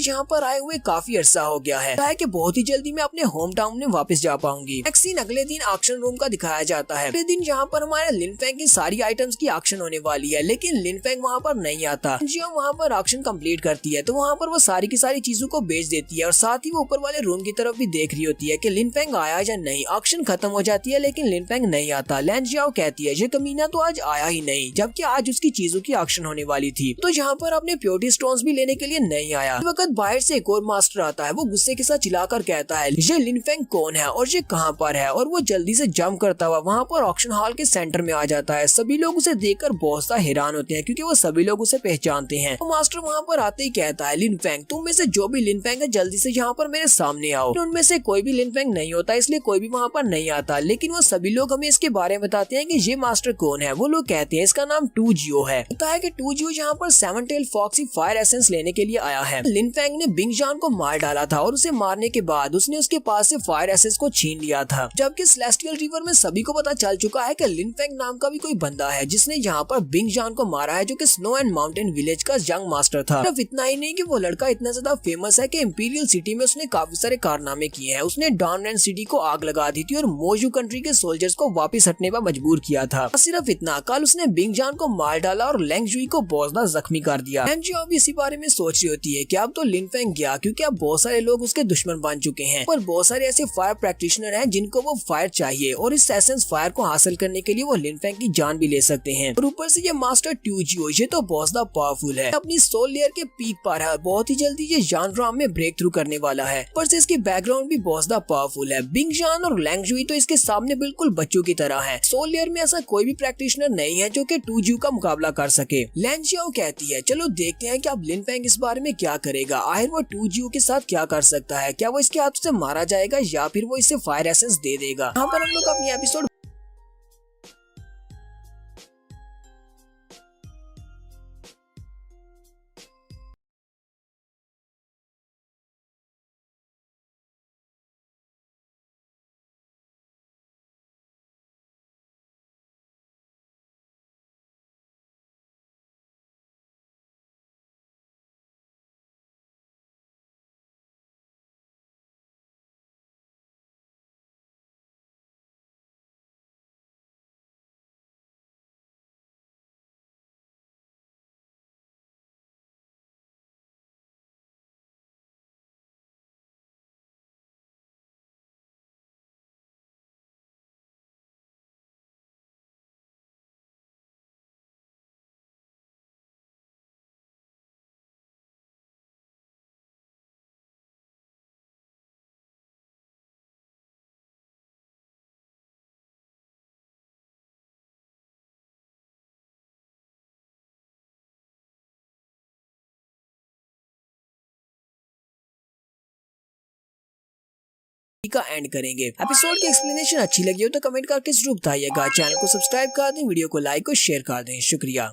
यहाँ पर आए हुए काफी अरसा हो गया है कि बहुत ही जल्दी मैं अपने होम टाउन में वापस जा पाऊंगी। एक सीन अगले दिन ऑक्शन रूम का दिखाया जाता है। अगले दिन यहाँ पर हमारे लिन फेंग की सारी आइटम्स की ऑक्शन होने वाली है, लेकिन लिन फेंग वहाँ पर नहीं आता। जियाओ वहाँ पर ऑक्शन कंप्लीट करती है तो वहाँ पर वो सारी की सारी चीजों को बेच देती है और साथ ही वो ऊपर वाले रूम की तरफ भी देख रही होती है कि लिन फेंग आया या नहीं। ऑक्शन खत्म हो जाती है लेकिन लिन फेंग नहीं आता। लैन जियाओ कहती है ये कमीना तो आज आया ही नहीं, जबकि आज उसकी चीजों की ऑक्शन होने वाली थी। तो यहाँ पर अपने प्योरिटी स्टोन्स भी लेने के लिए नहीं आया। इस वक्त बाहर से एक और मास्टर आता है। वो गुस्से के साथ चिल्लाकर कहता है ये लिन फेंग कौन है और ये कहाँ पर है, और वो जल्दी से जंप करता हुआ वहाँ पर ऑक्शन हॉल के सेंटर में आ जाता है। सभी लोग उसे देखकर बहुत सा हैरान होते हैं क्योंकि वो सभी लोग उसे पहचानते हैं। तो मास्टर वहाँ पर आते ही कहता है लिन फेंग तुम में से जो भी लिन फेंग है जल्दी से यहाँ पर मेरे सामने आओ। उनमें से पे कोई भी लिन फेंग नहीं होता, इसलिए कोई भी वहाँ पर नहीं आता। लेकिन वो सभी लोग हमें इसके बारे में बताते हैं कि ये मास्टर कौन है। वो लोग कहते हैं इसका नाम टू जियो है। होता है कि टू जियो यहाँ पर seven tail foxy fire essence लेने के लिए आया है। लिन फेंग ने बिंग जान को मार डाला था और उसे मारने के बाद उसने उसके पास से फायर एसेंस को छीन लिया था। जबकि सेलेस्टियल रिवर में सभी को पता चल चुका है कि लिन फेंग नाम का भी कोई बंदा है जिसने यहाँ पर बिंग जान को मारा है, जो कि स्नो एंड माउंटेन विलेज का यंग मास्टर था। सिर्फ इतना ही नहीं कि वो लड़का इतना ज्यादा फेमस है कि इंपीरियल सिटी में उसने काफी सारे कारनामे किए हैं। उसने डॉनलैंड सिटी को आग लगा दी थी और मोजू कंट्री के सोल्जर्स को वापस हटने पर मजबूर किया था। सिर्फ इतना, कल उसने बिंग जान को मार डाला और लेंग जुई को बहुत ज्यादा जख्मी कर दिया। लेंग जुई अब इसी बारे में सोच रही होती है कि अब तो लिन फेंग गया, क्योंकि अब बहुत सारे लोग उसके दुश्मन बन चुके हैं। पर बहुत सारे ऐसे फायर प्रैक्टिशनर हैं जिनको वो फायर चाहिए और इस एसेंस फायर को हासिल करने के लिए वो लिन फेंग की जान भी ले सकते हैं। और ऊपर से ये मास्टर टू जियो ये तो बहुत ज्यादा पावरफुल है, अपनी सोल लेयर के पीक पर है। बहुत ही जल्दी ये जानराम में ब्रेक थ्रू करने वाला है। पर से इसकी बैकग्राउंड भी बहुत ज्यादा पावरफुल है। बिंग जान और लेंग जुई तो इसके सामने बिल्कुल बच्चों की तरह है। सोल लेयर में ऐसा कोई भी प्रैक्टिशनर नहीं है जो कि टू जियो का मुकाबला कर सके। लेंग जियो कहती है चलो देखते हैं कि अब लिन फेंग इस बारे में क्या करेगा। आखिर वो टू जियो के साथ क्या कर सकता है, क्या वो इसके हाथ से मारा जाएगा या फिर वो इसे फायर एसेंस दे देगा। यहाँ पर हम लोग अपनी एपिसोड का एंड करेंगे। एपिसोड की एक्सप्लेनेशन अच्छी लगी हो तो कमेंट करके जरूर बताइएगा। चैनल को सब्सक्राइब कर दें, वीडियो को लाइक और शेयर कर दें। शुक्रिया।